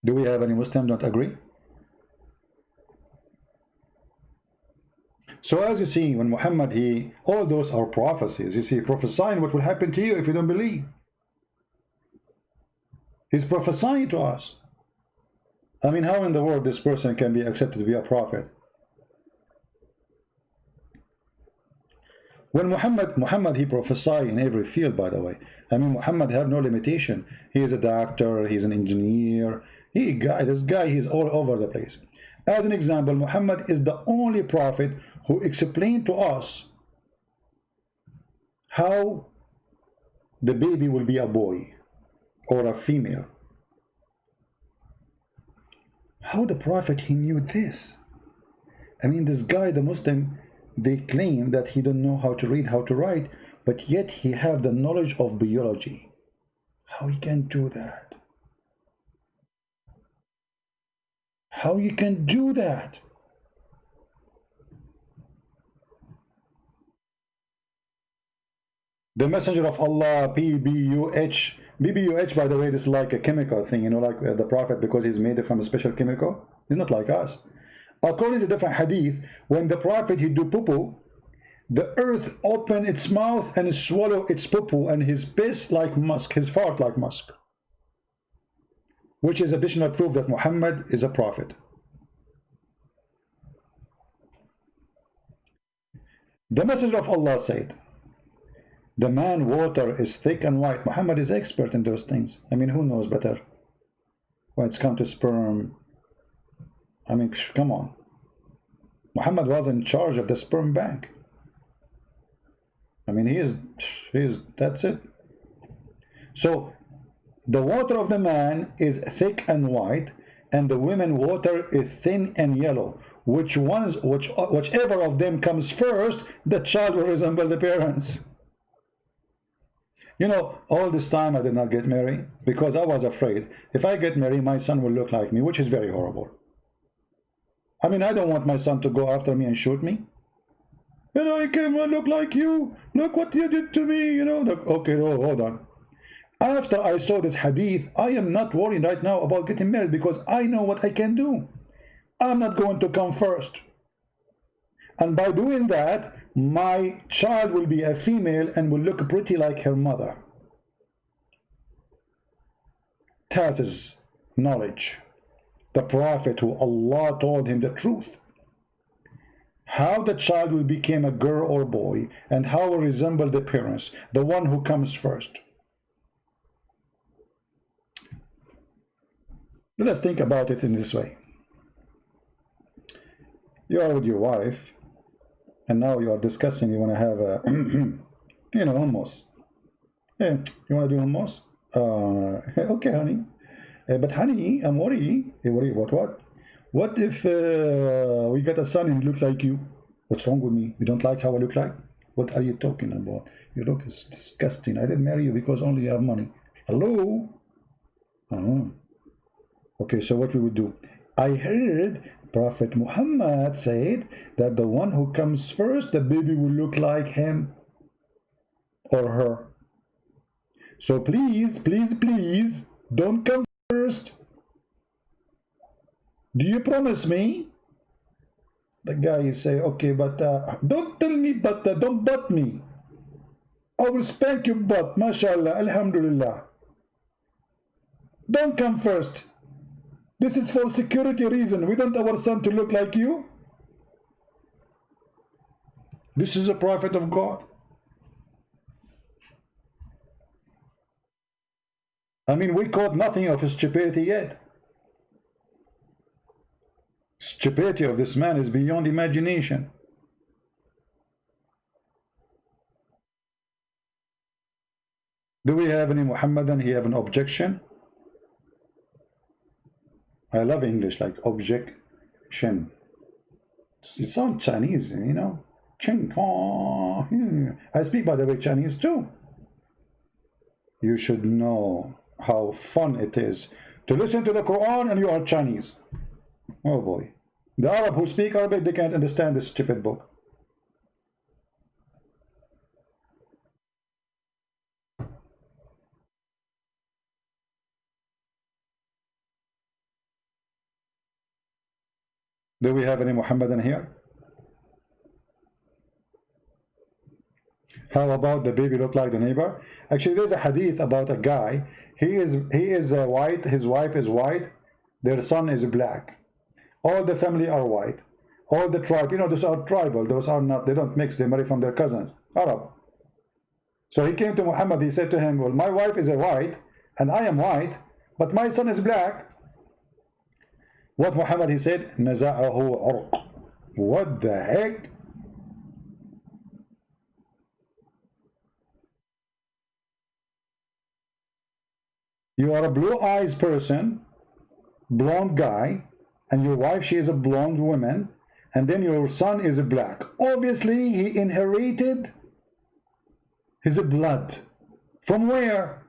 Do we have any Muslims don't agree? So as you see, when Muhammad, all those are prophecies. You see, prophesying what will happen to you if you don't believe. He's prophesying to us. I mean, how in the world this person can be accepted to be a prophet? When Muhammad, he prophesied in every field, by the way. I mean, Muhammad have no limitation. He is a doctor, he's an engineer. This guy, he's all over the place. As an example, Muhammad is the only prophet who explained to us how the baby will be a boy or a female. How the prophet, he knew this? I mean, this guy, the Muslim, they claim that he don't know how to read, how to write, but yet he have the knowledge of biology. How he can do that? How you can do that? The messenger of Allah, PBUH. BBUH, by the way, this is like a chemical thing, you know, like the prophet, because he's made it from a special chemical. He's not like us. According to different hadith, when the prophet, he do poo-poo, the earth open its mouth and swallow its poo-poo, and his piss like musk, his fart like musk. Which is additional proof that Muhammad is a prophet. The messenger of Allah said, the man water is thick and white. Muhammad is expert in those things. I mean, who knows better when it's come to sperm? I mean, come on. Muhammad was in charge of the sperm bank. I mean, he is, that's it. So the water of the man is thick and white, and the women water is thin and yellow. Whichever of them comes first, the child will resemble the parents. You know, all this time I did not get married because I was afraid if I get married, my son will look like me, which is very horrible. I mean, I don't want my son to go after me and shoot me. You know, he came and look like you. Look what you did to me, you know. Okay, oh, hold on. After I saw this hadith, I am not worried right now about getting married because I know what I can do. I'm not going to come first. And by doing that, my child will be a female and will look pretty like her mother. That is knowledge. The prophet who Allah told him the truth. How the child will become a girl or boy, and how will resemble the parents, the one who comes first. Let us think about it in this way. You are with your wife, and now you are discussing, you want to have a, you know, hummus. Hey, you want to do hummus? Okay, honey. But honey, I'm worried. Hey, worry, what? What if we get a son and he looks like you? What's wrong with me? You don't like how I look like? What are you talking about? You look is disgusting. I didn't marry you because only you have money. Hello? Okay, so what we would do? I heard Prophet Muhammad said that the one who comes first, the baby will look like him or her. So please, please, please, Don't come first. Do you promise me? The guy you say, okay, but don't tell me, but don't butt me. I will spank your butt, mashallah, alhamdulillah. Don't come first. This is for security reason. We don't want our son to look like you. This is a prophet of God. I mean, we caught nothing of his stupidity yet. Stupidity of this man is beyond imagination. Do we have any Muhammadan? He have an objection? I love English, like objection. It sounds Chinese, you know. I speak, by the way, Chinese too. You should know how fun it is to listen to the Quran and you are Chinese. Oh boy. The Arab who speak Arabic, they can't understand this stupid book. Do we have any Muhammadan here? How about the baby look like the neighbor? Actually, there's a hadith about a guy. He is white. His wife is white. Their son is black. All the family are white. All the tribe, you know, those are tribal. Those are not. They don't mix. They marry from their cousins, Arab. So he came to Muhammad. He said to him, "Well, my wife is a white, and I am white, but my son is black." What Muhammad he said? "Naza'ahu urq." What the heck? You are a blue eyes person, blonde guy, and your wife, she is a blonde woman, and then your son is a black. Obviously, he inherited his blood. From where?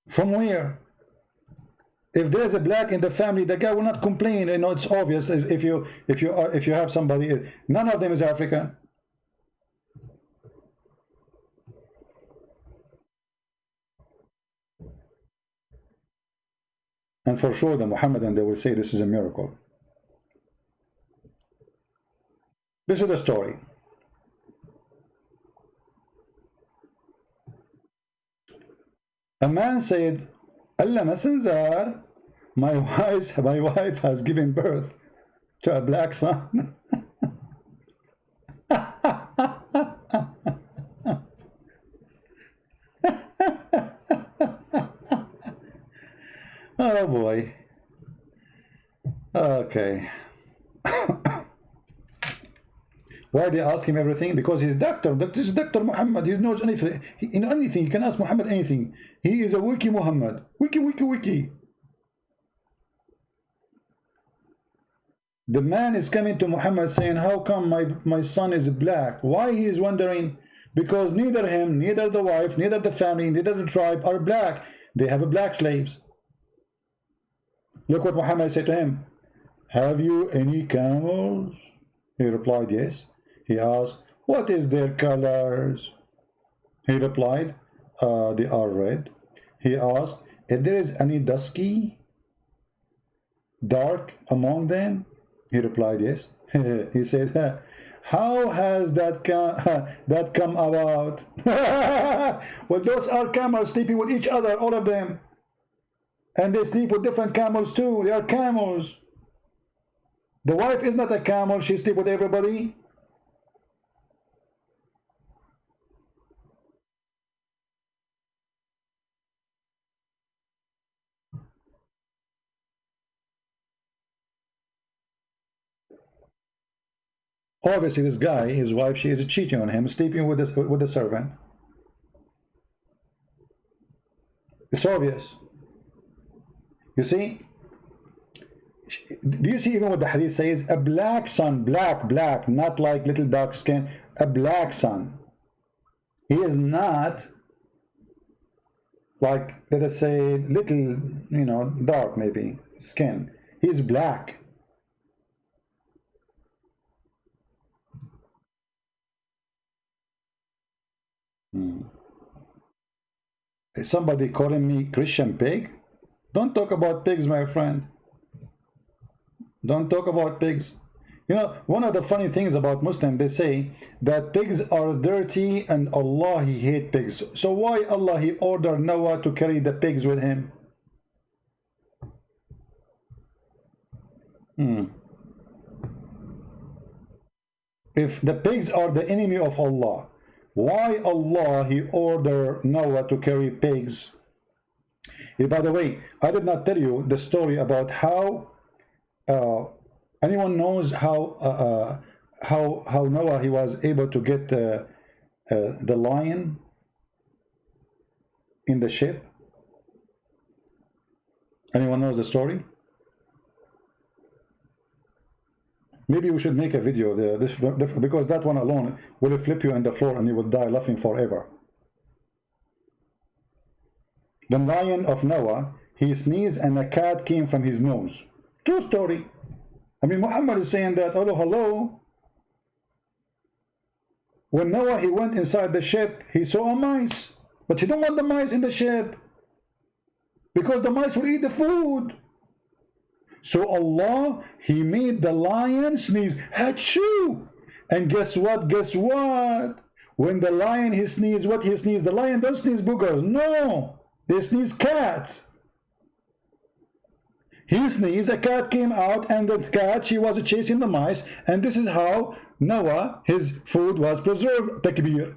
From where? If there's a black in the family, the guy will not complain. You know, it's obvious. If you have somebody, none of them is African. And for sure, the Muhammadan, they will say this is a miracle. This is the story. A man said, Allah Messenger, my wife has given birth to a black son. Oh boy. Okay. Why they ask him everything? Because he's doctor. This is Dr. Muhammad. He knows anything. In anything, you can ask Muhammad anything. He is a wiki Muhammad. Wiki. The man is coming to Muhammad saying, how come my son is black? Why he is wondering? Because neither him, neither the wife, neither the family, neither the tribe are black. They have black slaves. Look what Muhammad said to him. Have you any camels? He replied, yes. He asked, what is their colors? He replied, they are red. He asked, if there is any dusky, dark among them? He replied, yes. He said, how has that come about? Well, those are camels sleeping with each other, all of them. And they sleep with different camels too. They are camels. The wife is not a camel. She sleeps with everybody. Obviously, this guy, his wife, she is cheating on him, sleeping with the servant. It's obvious. You see? Do you see even what the hadith says? A black son, black, not like little dark skin. A black son. He is not like, let us say, little, you know, dark maybe skin. He's black. Is somebody calling me Christian pig? Don't talk about pigs, my friend. Don't talk about pigs. You know, one of the funny things about Muslims, they say that pigs are dirty and Allah, he hate pigs. So why Allah, he ordered Noah to carry the pigs with him? If the pigs are the enemy of Allah, why Allah, he ordered Noah to carry pigs? By the way, I did not tell you the story about how anyone knows how Noah, he was able to get the lion in the ship? Anyone knows the story? Maybe we should make a video because that one alone will flip you on the floor and you will die laughing forever. The lion of Noah, he sneezed and a cat came from his nose. True story. I mean, Muhammad is saying that, hello. When Noah, he went inside the ship, he saw a mice. But he don't want the mice in the ship, because the mice will eat the food. So Allah, he made the lion sneeze, Achoo! And guess what? Guess what? When the lion, he sneezes, what he sneezes? The lion don't sneeze boogers. No, they sneeze cats. He sneezed, a cat came out, and the cat, she was chasing the mice, and this is how Noah, his food was preserved. Takbir.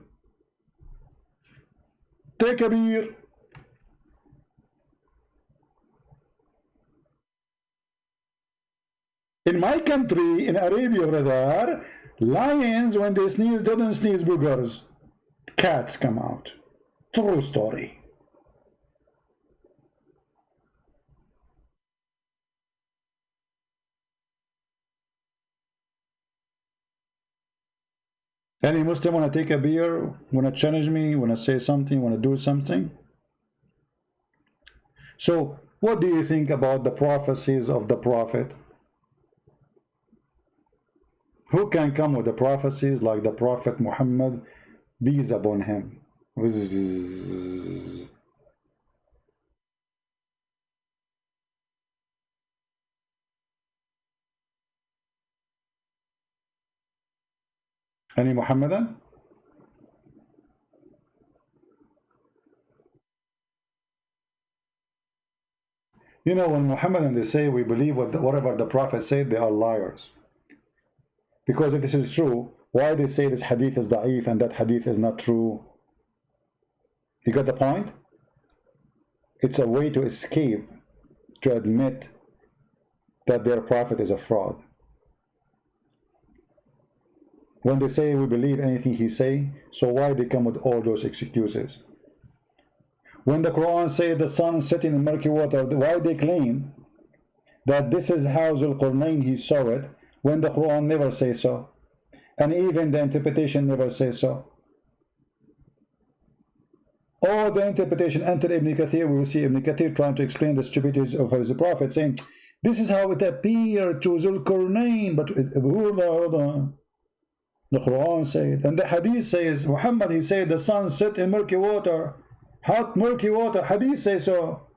Takbir. In my country, in Arabia, brother, lions, when they sneeze, they don't sneeze boogers. Cats come out. True story. Any Muslim want to take a beer, want to challenge me, want to say something, want to do something? So, what do you think about the prophecies of the Prophet? Who can come with the prophecies like the Prophet Muhammad, peace upon him? Any Muhammadan? You know, when Muhammadan, they say we believe whatever the Prophet said, they are liars. Because if this is true, why they say this hadith is da'if and that hadith is not true? You got the point? It's a way to escape, to admit that their prophet is a fraud. When they say we believe anything he say, so why they come with all those excuses? When the Quran says the sun setting in murky water, why they claim that this is how Zulqarnain he saw it, when the Quran never says so, and even the interpretation never says so? Or the interpretation enter Ibn Kathir, we will see Ibn Kathir trying to explain the stupidities of his prophet, saying this is how it appeared to Zulqarnain, but the Quran said, and the Hadith says, Muhammad, he said the sun set in murky water, hot murky water. Hadith says so.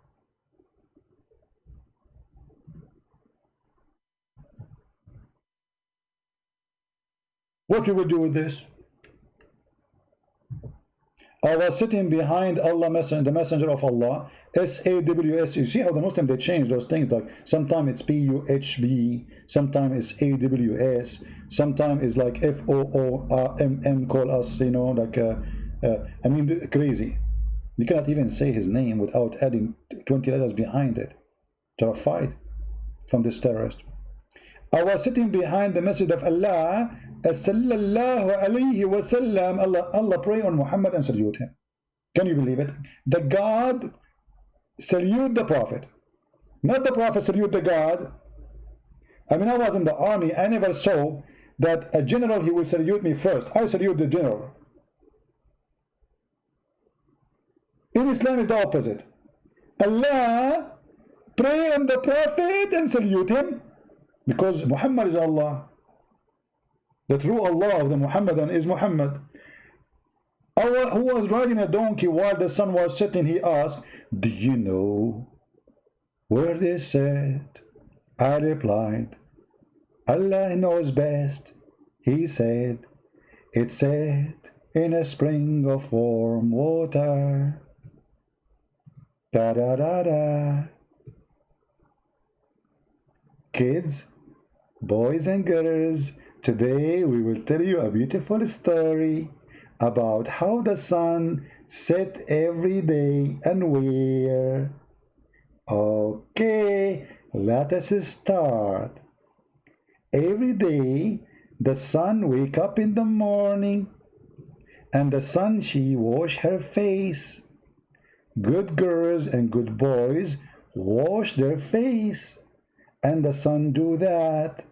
What you will do with this? I was sitting behind Allah, the messenger of Allah, S-A-W-S. You see how the Muslim, they change those things, like sometimes it's P-U-H-B, sometimes it's A-W-S, sometimes it's like F-O-O-M-M, call us, you know, like, I mean, crazy. You cannot even say his name without adding 20 letters behind it. Terrified from this terrorist. I was sitting behind the message of Allah, sallallahu alayhi wa sallam. Allah pray on Muhammad and salute him. Can you believe it? The God salute the Prophet, not the Prophet salute the God. I mean, I was in the army, I never saw that a general, he will salute me first. I salute the general. In Islam is the opposite. Allah pray on the Prophet and salute him, because Muhammad is Allah. The true Allah of the Muhammadan is Muhammad. I Who was riding a donkey while the sun was setting? He asked, do you know where they said? I replied, Allah knows best. He said, it said in a spring of warm water. Da da da da. Kids, boys and girls, today we will tell you a beautiful story about how the sun set every day and where. Okay, let us start. Every day the sun wake up in the morning, and the sun she wash her face. Good girls and good boys wash their face, and the sun do that.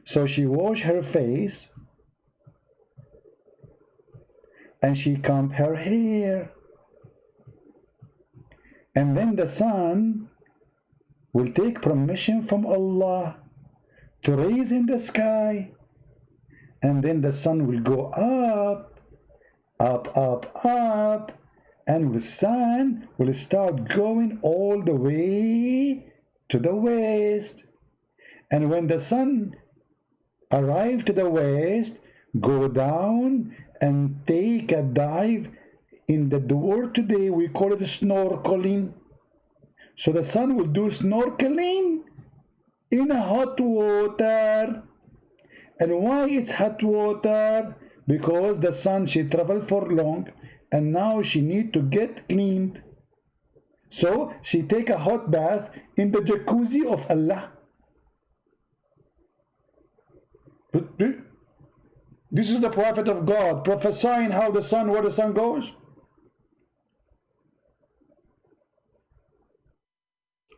So she wash her face, and she comb her hair, and then the sun will take permission from Allah to raise in the sky, and then the sun will go up, up, up, up, and the sun will start going all the way to the west. And when the sun arrive to the west, go down and take a dive in the word today we call it snorkeling. So the sun will do snorkeling in hot water. And why it's hot water? Because the sun she traveled for long, and now she need to get cleaned. So she take a hot bath in the jacuzzi of Allah. This is the prophet of God prophesying how the sun, where the sun goes.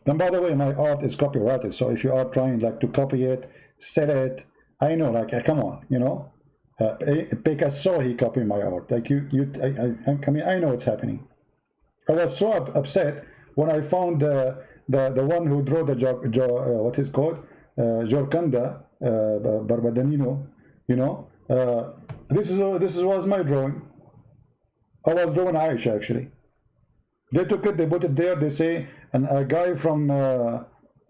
And by the way, my art is copyrighted, so if you are trying like to copy it, sell it, I know, like, come on, you know, Picasso, he copied my art. Like I mean, I know it's happening. I was so upset when I found the one who drew the what is called Giorcanda Barbadanino. You know, this was my drawing. I was drawing Aisha actually. They took it, they put it there. They say, and a guy from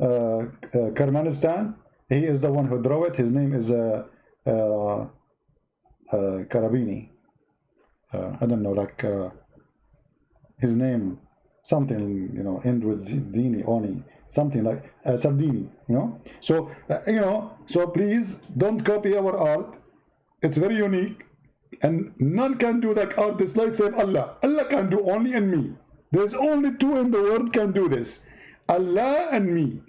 Kermanistan, he is the one who drew it. His name is Karabini. I don't know, like his name, something, you know, end with Dini, Oni, something like Sardini, you know. So, you know, so please don't copy our art. It's very unique, and none can do like art this like save Allah. Allah can do only and me. There's only two in the world can do this, Allah and me.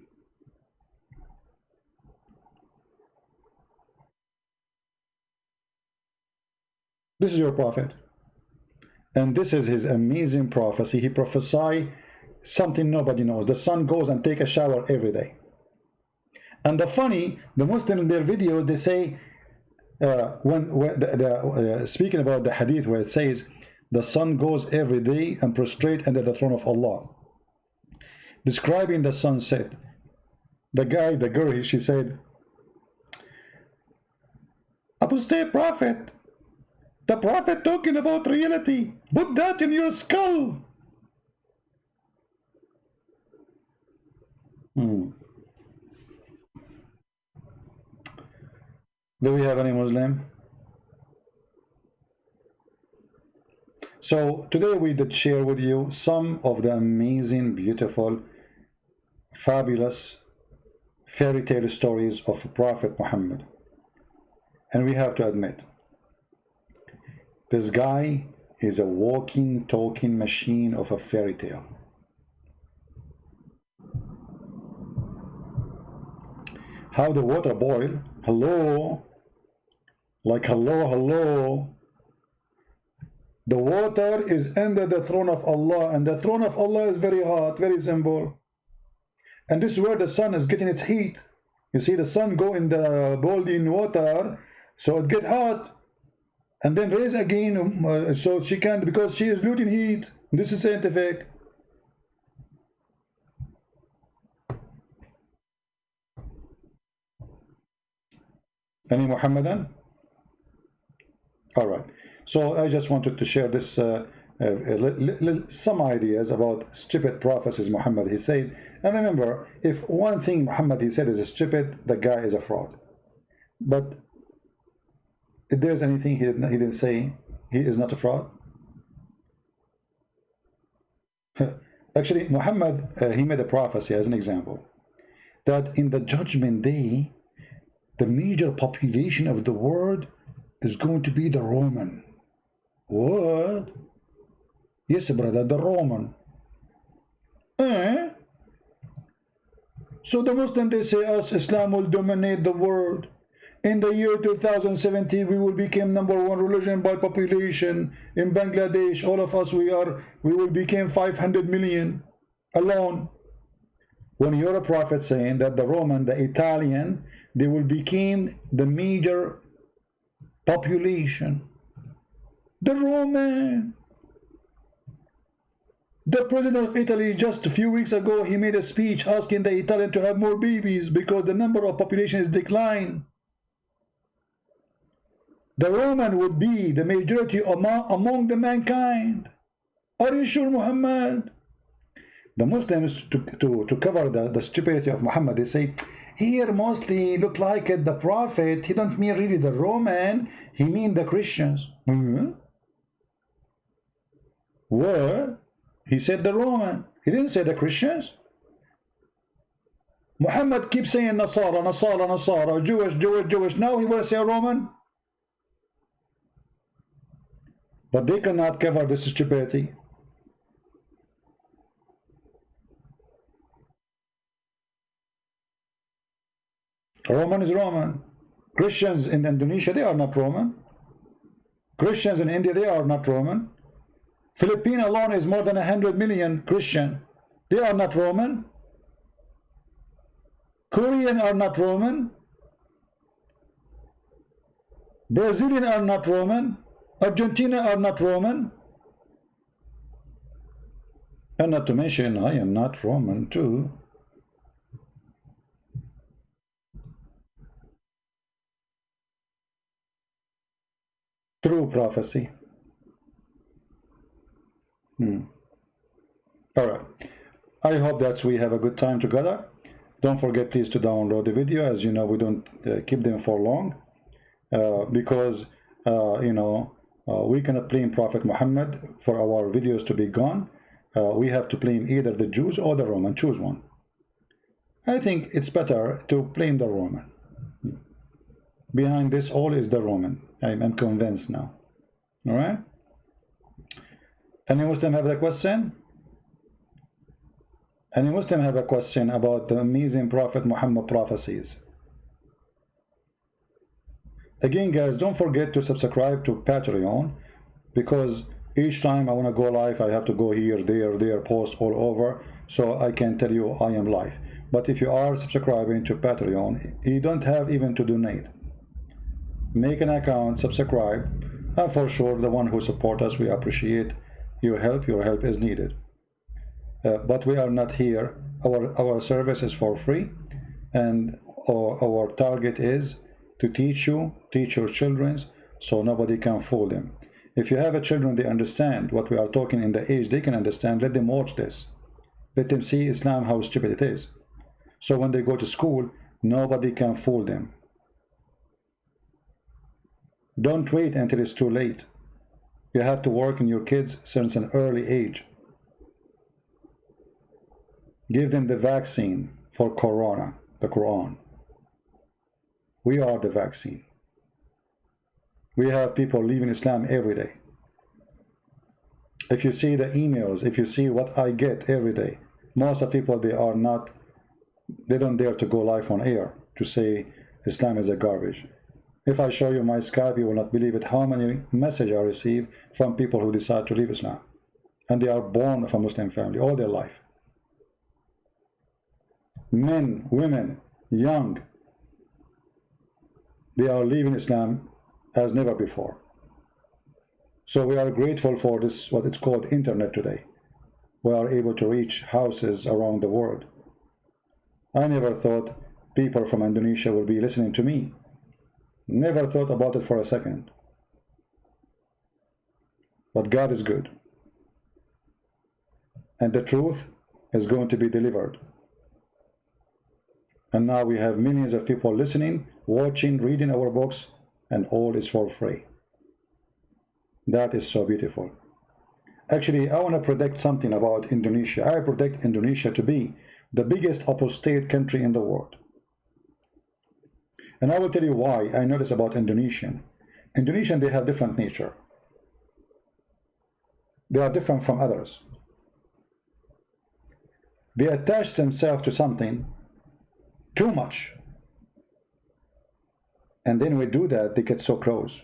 This is your prophet, and this is his amazing prophecy. He prophesied something nobody knows. The sun goes and take a shower every day. And the funny, the Muslims in their videos, they say, speaking about the hadith where it says the sun goes every day and prostrate under the throne of Allah, describing the sunset, the girl, she said, apostate prophet, the prophet talking about reality, put that in your skull. Do we have any Muslim? So today we did share with you some of the amazing, beautiful, fabulous fairy tale stories of Prophet Muhammad. And we have to admit, this guy is a walking, talking machine of a fairy tale. How the water boil, hello, like hello, hello. The water is under the throne of Allah, and the throne of Allah is very hot, very simple. And this is where the sun is getting its heat. You see the sun go in the boiling water, so it get hot, and then raise again, so she can, because she is losing heat. This is scientific. Any Muhammadan? All right. So I just wanted to share this some ideas about stupid prophecies Muhammad he said. And remember, if one thing Muhammad he said is stupid, the guy is a fraud. But if there's anything he didn't say, he is not a fraud. Actually, Muhammad he made a prophecy as an example that in the judgment day, the major population of the world is going to be the Roman. What? Yes, brother, the Roman. So the Muslim, they say us, Islam will dominate the world. In the year 2017, we will become #1 religion by population. In Bangladesh, all of us, we will become 500 million alone. When you're a prophet saying that the Roman, the Italian, they will become the major population. The Roman. The president of Italy just a few weeks ago, he made a speech asking the Italian to have more babies because the number of population is declined. The Roman would be the majority among the mankind. Are you sure, Muhammad? The Muslims, to cover the stupidity of Muhammad, they say, here mostly look like the prophet, he don't mean really the Roman, he mean the Christians. What? He said the Roman. He didn't say the Christians. Muhammad keeps saying Nasara, Nasara, Nasara, Jewish, Jewish, Jewish. Now he will say Roman. But they cannot cover this stupidity. Roman is Roman. Christians in Indonesia, they are not Roman. Christians in India, they are not Roman. Philippines alone is more than 100 million Christian. They are not Roman. Korean are not Roman. Brazilian are not Roman. Argentina are not Roman. And not to mention, I am not Roman too. True prophecy. All right. I hope that we have a good time together. Don't forget, please, to download the video. As you know, we don't keep them for long because, we cannot blame Prophet Muhammad for our videos to be gone. We have to blame either the Jews or the Roman. Choose one. I think it's better to blame the Roman. Behind this all is the Roman. I'm convinced now. All right? Any Muslim have a question? Any Muslim have a question about the amazing Prophet Muhammad prophecies? Again, guys, don't forget to subscribe to Patreon, because each time I want to go live, I have to go here, there, post all over, so I can tell you I am live. But if you are subscribing to Patreon, you don't have even to donate. Make an account, subscribe, and for sure, the one who support us, we appreciate your help. Your help is needed. But we are not here. Our service is for free, and our target is to teach you, teach your children, so nobody can fool them. If you have a children, they understand what we are talking in the age, they can understand. Let them watch this. Let them see Islam, how stupid it is. So when they go to school, nobody can fool them. Don't wait until it's too late. You have to work in your kids since an early age. Give them the vaccine for Corona, the Quran. We are the vaccine. We have people leaving Islam every day. If you see the emails, if you see what I get every day, most of people, they don't dare to go live on air to say Islam is a garbage. If I show you my Skype, you will not believe it, how many messages I receive from people who decide to leave Islam. And they are born of a Muslim family all their life. Men, women, young, they are leaving Islam as never before. So we are grateful for this, what it's called internet today. We are able to reach houses around the world. I never thought people from Indonesia would be listening to me. Never thought about it for a second. But God is good. And the truth is going to be delivered. And now we have millions of people listening, watching, reading our books, and all is for free. That is so beautiful. Actually, I want to predict something about Indonesia. I predict Indonesia to be the biggest apostate country in the world. And I will tell you why I know this about Indonesian. Indonesian, they have different nature. They are different from others. They attach themselves to something too much. And then we do that, they get so close.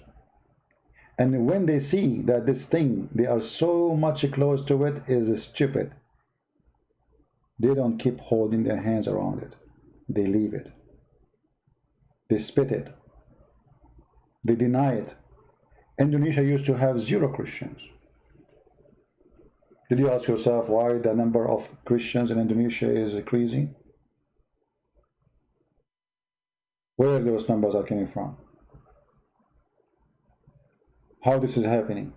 And when they see that this thing, they are so much close to it, is stupid, they don't keep holding their hands around it. They leave it. They spit it. They deny it. Indonesia used to have 0 Christians. Did you ask yourself why the number of Christians in Indonesia is increasing? Where those numbers are coming from? How this is happening?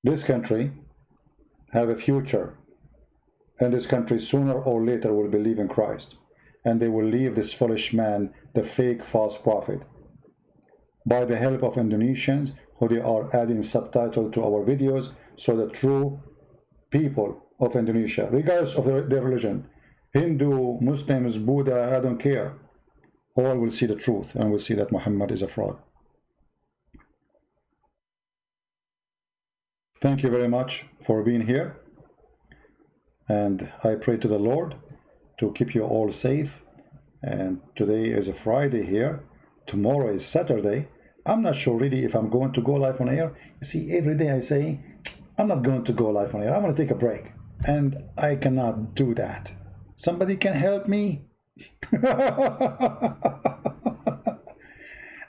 This country have a future, and this country sooner or later will believe in Christ, and they will leave this foolish man, the fake false prophet, by the help of Indonesians, who they are adding subtitle to our videos, so the true people of Indonesia, regardless of their religion, Hindu, Muslims, Buddha, I don't care, all will see the truth and will see that Muhammad is a fraud. Thank you very much for being here, and I pray to the Lord to keep you all safe. And today is a Friday here, tomorrow is Saturday. I'm not sure really if I'm going to go live on air. You see, every day I say I'm not going to go live on air, I'm going to take a break, and I cannot do that. Somebody can help me.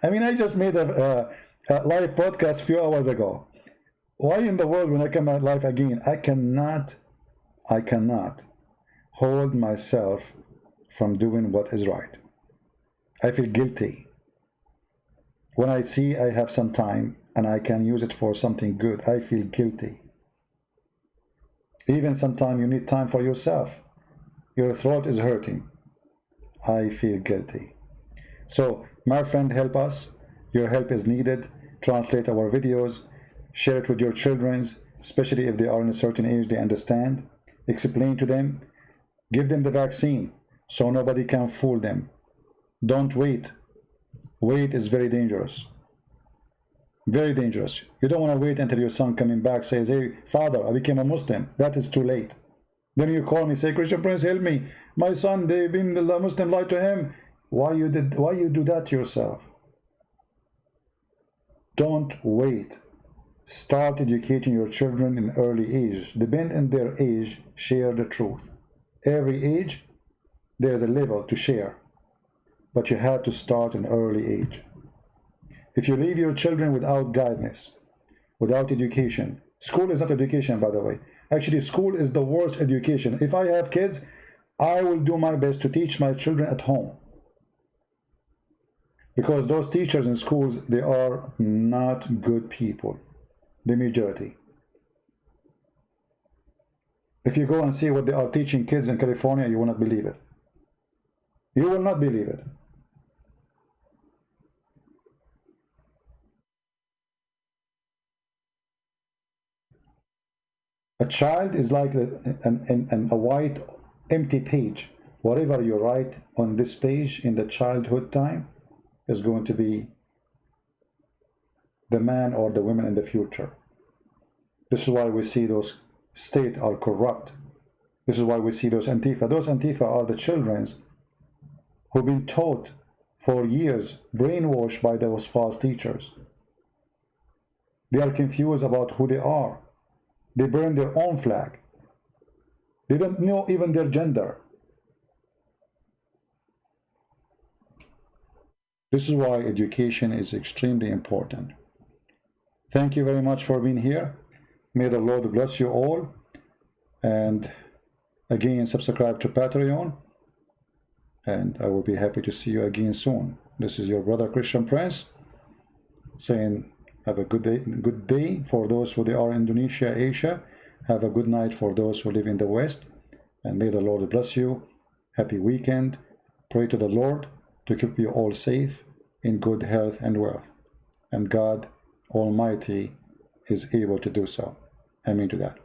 I mean, I just made a live podcast a few hours ago. Why in the world, when I come out live again, I cannot hold myself from doing what is right. I feel guilty. When I see I have some time and I can use it for something good, I feel guilty. Even sometimes you need time for yourself. Your throat is hurting. I feel guilty. So, my friend, help us. Your help is needed. Translate our videos. Share it with your children, especially if they are in a certain age, they understand. Explain to them. Give them the vaccine so nobody can fool them. Don't wait. Wait is very dangerous. Very dangerous. You don't want to wait until your son coming back says, hey, father, I became a Muslim. That is too late. Then you call me, say, Christian Prince, help me. My son, they've been the Muslim lied to him. Why you do that to yourself? Don't wait. Start educating your children in early age. Depend on their age, share the truth. Every age, there's a level to share. But you have to start in early age. If you leave your children without guidance, without education, school is not education, by the way. Actually, school is the worst education. If I have kids, I will do my best to teach my children at home. Because those teachers in schools, they are not good people. The majority. If you go and see what they are teaching kids in California, you will not believe it. You will not believe it. A child is like a white empty page. Whatever you write on this page in the childhood time is going to be the man or the woman in the future. This is why we see those states are corrupt. This is why we see those Antifa. Those Antifa are the children who've been taught for years, brainwashed by those false teachers. They are confused about who they are. They burn their own flag. They don't know even their gender. This is why education is extremely important. Thank you very much for being here. May the Lord bless you all. And again, subscribe to Patreon. and I will be happy to see you again soon. This is your brother Christian Prince saying have a good day for those who are in Indonesia, Asia. Have a good night for those who live in the West, and may the Lord bless you. Happy weekend. Pray to the Lord to keep you all safe in good health and wealth, and God Almighty is able to do so. Amen to that.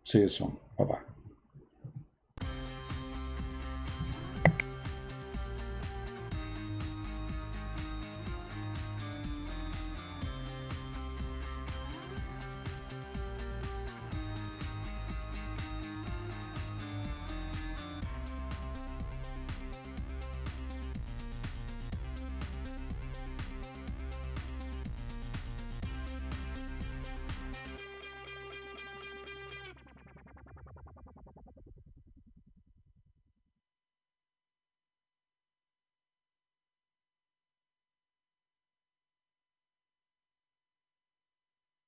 See you soon. Bye-bye.